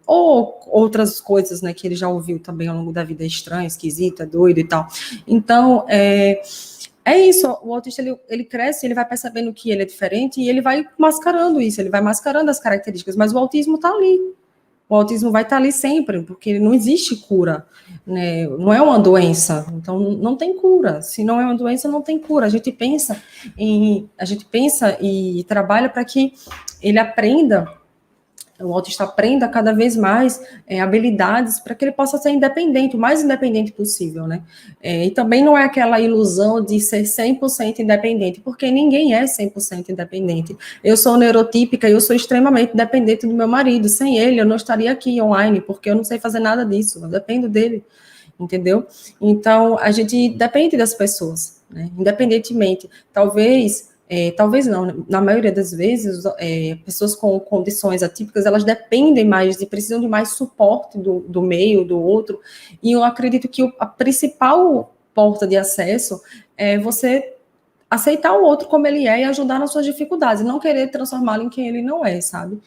Ou outras coisas, né, que ele já ouviu também ao longo da vida, é estranho, esquisito, é doido e tal. Então, é isso, o autista, ele cresce, ele vai percebendo que ele é diferente e ele vai mascarando isso, ele vai mascarando as características, mas o autismo está ali. O autismo vai estar ali sempre, porque não existe cura, né? Não é uma doença, então não tem cura. Se não é uma doença, não tem cura. A gente pensa e trabalha para que ele aprenda, o autista aprenda cada vez mais habilidades para que ele possa ser independente, o mais independente possível, né? E também não é aquela ilusão de ser 100% independente, porque ninguém é 100% independente. Eu sou neurotípica e eu sou extremamente dependente do meu marido. Sem ele, eu não estaria aqui online, porque eu não sei fazer nada disso, eu dependo dele, entendeu? Então, a gente depende das pessoas, né? Independentemente. Talvez não, na maioria das vezes, pessoas com condições atípicas, elas dependem mais, precisam de mais suporte do meio, do outro, e eu acredito que a principal porta de acesso é você aceitar o outro como ele é e ajudar nas suas dificuldades, e não querer transformá-lo em quem ele não é, sabe?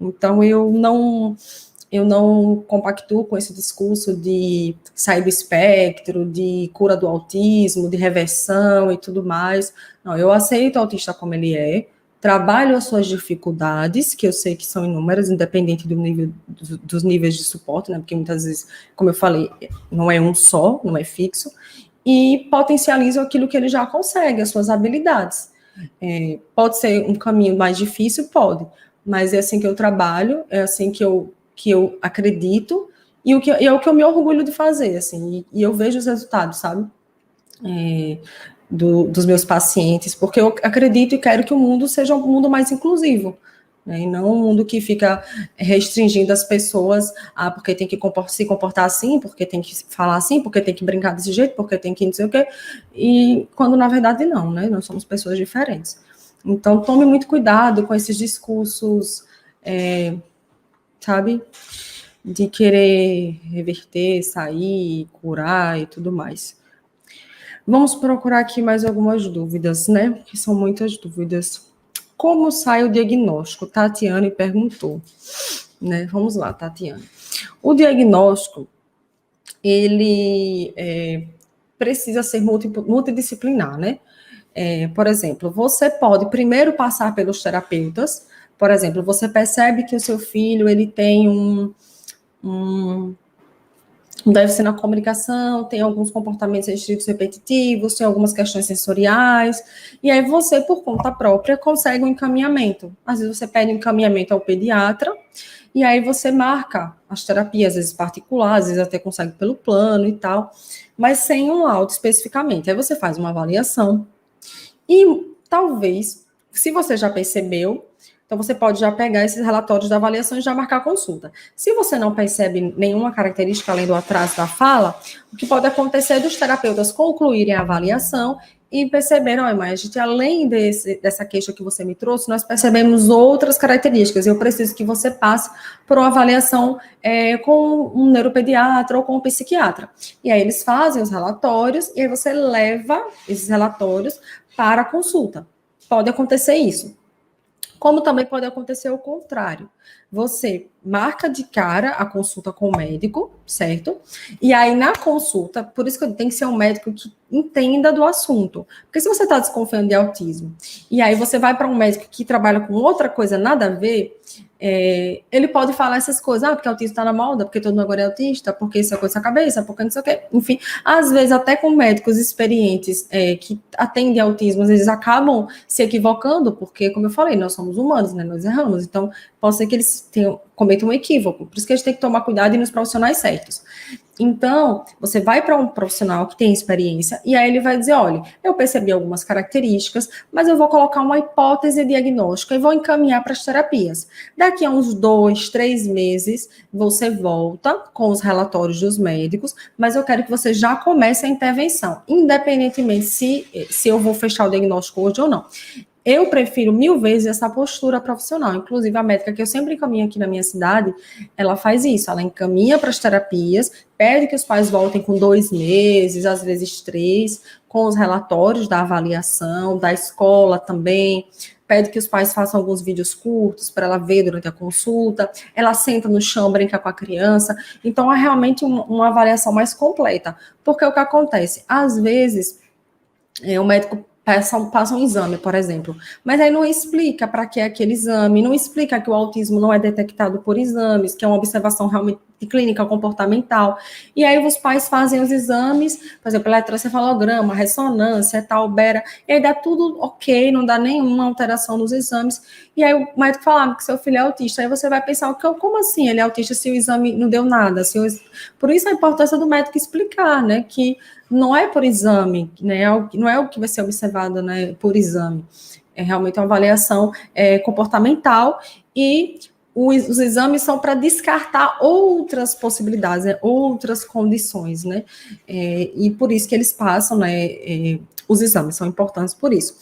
Então, eu não compactuo com esse discurso de sair do espectro, de cura do autismo, de reversão e tudo mais. Não, eu aceito o autista como ele é, trabalho as suas dificuldades, que eu sei que são inúmeras, independente do nível, dos níveis de suporte, né? Porque muitas vezes, como eu falei, não é um só, não é fixo, e potencializo aquilo que ele já consegue, as suas habilidades. Pode ser um caminho mais difícil? Pode, mas é assim que eu trabalho, é assim que eu que eu acredito e é o que eu me orgulho de fazer, assim, e eu vejo os resultados, sabe? Dos meus pacientes, porque eu acredito e quero que o mundo seja um mundo mais inclusivo, né, e não um mundo que fica restringindo as pessoas, porque tem que se comportar assim, porque tem que falar assim, porque tem que brincar desse jeito, porque tem que não sei o quê, e quando na verdade não, né, nós somos pessoas diferentes. Então, tome muito cuidado com esses discursos, sabe, de querer reverter, sair, curar e tudo mais. Vamos procurar aqui mais algumas dúvidas, né? Que são muitas dúvidas. Como sai o diagnóstico? Tatiane perguntou. Né? Vamos lá, Tatiane. O diagnóstico, ele precisa ser multidisciplinar, né? Por exemplo, você pode primeiro passar pelos terapeutas. Por exemplo, você percebe que o seu filho, ele tem um déficit na comunicação, tem alguns comportamentos restritos repetitivos, tem algumas questões sensoriais, e aí você, por conta própria, consegue um encaminhamento. Às vezes você pede um encaminhamento ao pediatra, e aí você marca as terapias, às vezes particulares, às vezes até consegue pelo plano e tal, mas sem um laudo especificamente. Aí você faz uma avaliação, e talvez, se você já percebeu, então você pode já pegar esses relatórios da avaliação e já marcar a consulta. Se você não percebe nenhuma característica além do atraso da fala, o que pode acontecer é dos terapeutas concluírem a avaliação e perceberam, mas a gente, além dessa queixa que você me trouxe, nós percebemos outras características. Eu preciso que você passe por uma avaliação com um neuropediatra ou com um psiquiatra. E aí eles fazem os relatórios e aí você leva esses relatórios para a consulta. Pode acontecer isso. Como também pode acontecer o contrário. Você marca de cara a consulta com o médico, certo? E aí, na consulta, por isso que tem que ser um médico que entenda do assunto. Porque se você está desconfiando de autismo, e aí você vai para um médico que trabalha com outra coisa nada a ver, ele pode falar essas coisas, porque autismo está na moda, porque todo mundo agora é autista, porque isso é coisa da cabeça, porque não sei o quê. Enfim, às vezes até com médicos experientes que atendem autismo, às vezes acabam se equivocando, porque, como eu falei, nós somos humanos, né? Nós erramos, então pode ser que eles cometam um equívoco, por isso que a gente tem que tomar cuidado e ir nos profissionais certos. Então, você vai para um profissional que tem experiência e aí ele vai dizer, olha, eu percebi algumas características, mas eu vou colocar uma hipótese diagnóstica e vou encaminhar para as terapias. Daqui a uns 2, 3 meses, você volta com os relatórios dos médicos, mas eu quero que você já comece a intervenção, independentemente se eu vou fechar o diagnóstico hoje ou não. Eu prefiro 1000 vezes essa postura profissional. Inclusive, a médica que eu sempre encaminho aqui na minha cidade, ela faz isso. Ela encaminha para as terapias, pede que os pais voltem com 2 meses, às vezes 3, com os relatórios da avaliação, da escola também. Pede que os pais façam alguns vídeos curtos para ela ver durante a consulta. Ela senta no chão, brinca com a criança. Então, é realmente uma avaliação mais completa. Porque o que acontece? Às vezes, o médico passa um exame, por exemplo, mas aí não explica para que é aquele exame, não explica que o autismo não é detectado por exames, que é uma observação realmente de clínica comportamental, e aí os pais fazem os exames, por exemplo, eletroencefalograma, ressonância, tal, bera, e aí dá tudo ok, não dá nenhuma alteração nos exames, e aí o médico fala que seu filho é autista, aí você vai pensar, como assim ele é autista se o exame não deu nada? Por isso a importância do médico explicar, né, que não é por exame, né? Não é o que vai ser observado, né, por exame. É realmente uma avaliação comportamental e os exames são para descartar outras possibilidades, né, outras condições, né? E por isso que eles passam, né? Os exames são importantes por isso.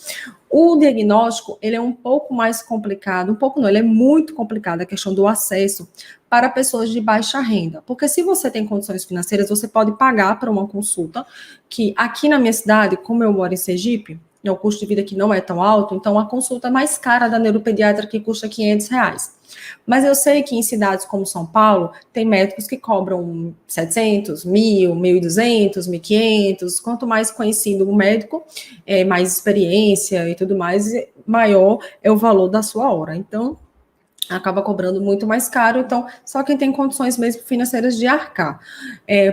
O diagnóstico, ele é um pouco mais complicado, um pouco não, ele é muito complicado, a questão do acesso para pessoas de baixa renda. Porque se você tem condições financeiras, você pode pagar para uma consulta, que aqui na minha cidade, como eu moro em Sergipe, o custo de vida aqui não é tão alto, então a consulta mais cara da neuropediatra que custa R$500. Mas eu sei que em cidades como São Paulo, tem médicos que cobram 700, 1.000, 1.200, 1.500. Quanto mais conhecido o médico, mais experiência e tudo mais, maior é o valor da sua hora. Então, acaba cobrando muito mais caro, então só quem tem condições mesmo financeiras de arcar.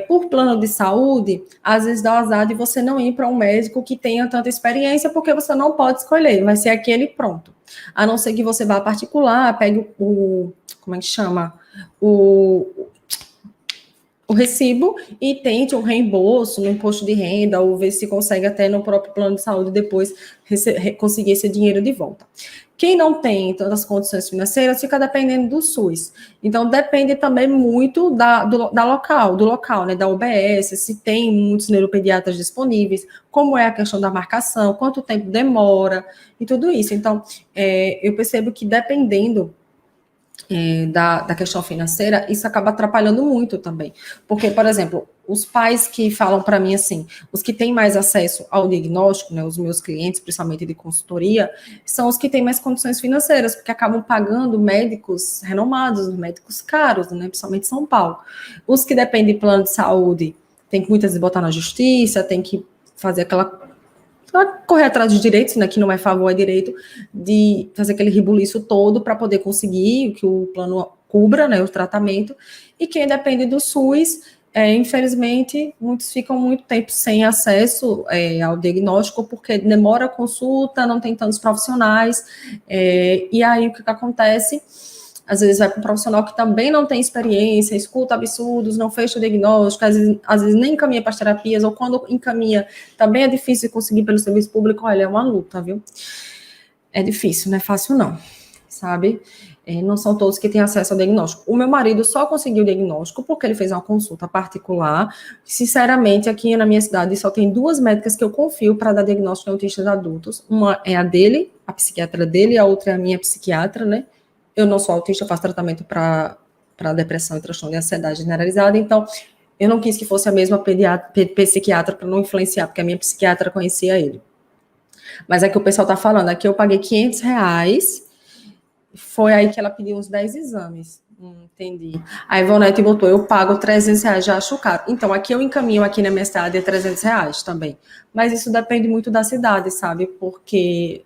Por plano de saúde, às vezes dá o azar de você não ir para um médico que tenha tanta experiência, porque você não pode escolher, vai ser aquele pronto. A não ser que você vá particular, pegue como é que chama? o recibo e tente um reembolso no imposto de renda, ou ver se consegue até no próprio plano de saúde depois conseguir esse dinheiro de volta. Quem não tem tantas condições financeiras fica dependendo do SUS. Então, depende também muito do local, né, da UBS, se tem muitos neuropediatras disponíveis, como é a questão da marcação, quanto tempo demora e tudo isso. Então, eu percebo que dependendo da questão financeira, isso acaba atrapalhando muito também. Porque, por exemplo, os pais que falam para mim assim, os que têm mais acesso ao diagnóstico, né, os meus clientes, principalmente de consultoria, são os que têm mais condições financeiras, porque acabam pagando médicos renomados, médicos caros, né, principalmente em São Paulo. Os que dependem de plano de saúde, tem que muitas vezes botar na justiça, tem que fazer aquela correr atrás dos direitos, né, que não é favor, é direito, de fazer aquele rebuliço todo para poder conseguir que o plano cubra, né, o tratamento, e quem depende do SUS, infelizmente, muitos ficam muito tempo sem acesso ao diagnóstico, porque demora a consulta, não tem tantos profissionais, e aí o que acontece? Às vezes vai para um profissional que também não tem experiência, escuta absurdos, não fecha o diagnóstico, às vezes nem encaminha para as terapias, ou quando encaminha, também é difícil de conseguir pelo serviço público. Olha, é uma luta, viu? É difícil, não é fácil não, sabe? Não são todos que têm acesso ao diagnóstico. O meu marido só conseguiu o diagnóstico porque ele fez uma consulta particular. Sinceramente, aqui na minha cidade só tem 2 médicas que eu confio para dar diagnóstico em autistas adultos. Uma é a dele, a psiquiatra dele, e a outra é a minha psiquiatra, né? Eu não sou autista, eu faço tratamento para depressão e transtorno de ansiedade generalizada, então eu não quis que fosse a mesma psiquiatra para não influenciar, porque a minha psiquiatra conhecia ele. Mas é que o pessoal está falando, aqui eu paguei R$500, foi aí que ela pediu uns 10 exames. Entendi. A Ivonete botou, eu pago R$300, já acho caro. Então, aqui eu encaminho, aqui na minha cidade, é R$300 também. Mas isso depende muito da cidade, sabe? Porque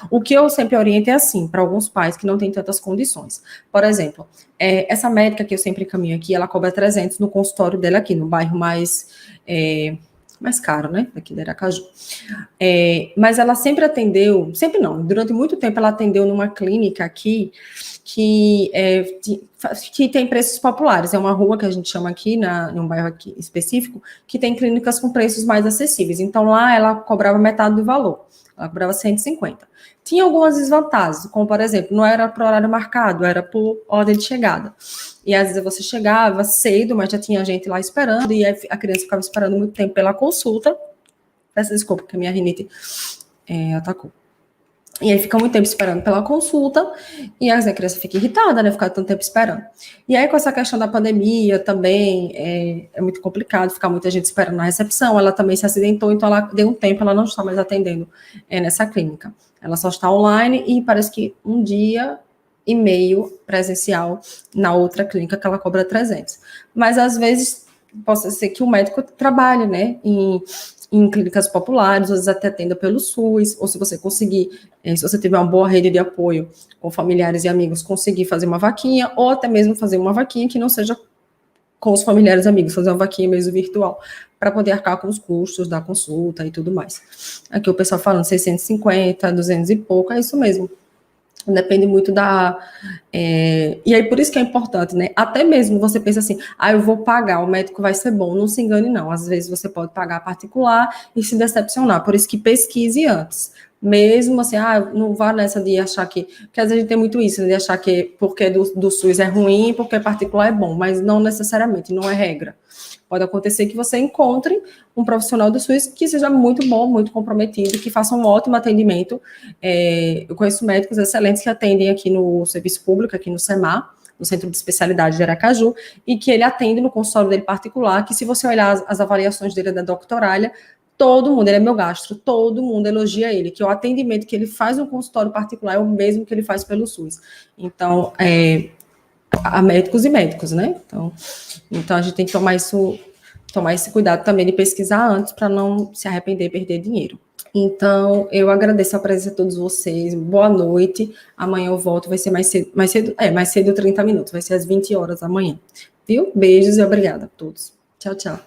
o que eu sempre oriento é assim, para alguns pais que não têm tantas condições. Por exemplo, essa médica que eu sempre encaminho aqui, ela cobra 300 no consultório dela aqui, no bairro mais caro, né? Aqui de Aracaju. Mas ela sempre atendeu, sempre não, durante muito tempo ela atendeu numa clínica aqui, que tem preços populares. É uma rua que a gente chama aqui, em um bairro aqui específico, que tem clínicas com preços mais acessíveis. Então, lá ela cobrava metade do valor. Ela cobrava 150. Tinha algumas desvantagens, como, por exemplo, não era por horário marcado, era por ordem de chegada. E, às vezes, você chegava cedo, mas já tinha gente lá esperando, e a criança ficava esperando muito tempo pela consulta. Peço desculpa, porque a minha rinite atacou. E aí fica muito tempo esperando pela consulta, e a criança fica irritada, né, ficar tanto tempo esperando. E aí com essa questão da pandemia também, é muito complicado, ficar muita gente esperando na recepção, ela também se acidentou, então ela deu um tempo, ela não está mais atendendo nessa clínica. Ela só está online e parece que 1 dia e meio presencial na outra clínica que ela cobra 300. Mas às vezes pode ser que o médico trabalhe, né, em clínicas populares, às vezes até atenda pelo SUS, ou se você conseguir, se você tiver uma boa rede de apoio com familiares e amigos, conseguir fazer uma vaquinha, ou até mesmo fazer uma vaquinha que não seja com os familiares e amigos, fazer uma vaquinha mesmo virtual, para poder arcar com os custos da consulta e tudo mais. Aqui o pessoal falando 650, 200 e pouco, é isso mesmo. Depende muito e aí, por isso que é importante, né? Até mesmo você pensa assim, eu vou pagar, o médico vai ser bom. Não se engane, não. Às vezes você pode pagar particular e se decepcionar. Por isso que pesquise antes. Mesmo assim, não vá nessa de achar que... Porque às vezes a gente tem muito isso, né, de achar que porque do SUS é ruim, porque particular é bom. Mas não necessariamente, não é regra. Pode acontecer que você encontre um profissional do SUS que seja muito bom, muito comprometido, que faça um ótimo atendimento. Eu conheço médicos excelentes que atendem aqui no serviço público, aqui no CEMAR, no Centro de Especialidade de Aracaju, e que ele atende no consultório dele particular, que se você olhar as avaliações dele da doctoralha, todo mundo, ele é meu gastro, todo mundo elogia ele, que o atendimento que ele faz no consultório particular é o mesmo que ele faz pelo SUS. Então, a médicos e médicos, né? Então a gente tem que tomar esse cuidado também de pesquisar antes para não se arrepender e perder dinheiro. Então, eu agradeço a presença de todos vocês. Boa noite. Amanhã eu volto, vai ser mais cedo 30 minutos, vai ser às 20 horas da manhã. Viu? Beijos e obrigada a todos. Tchau, tchau.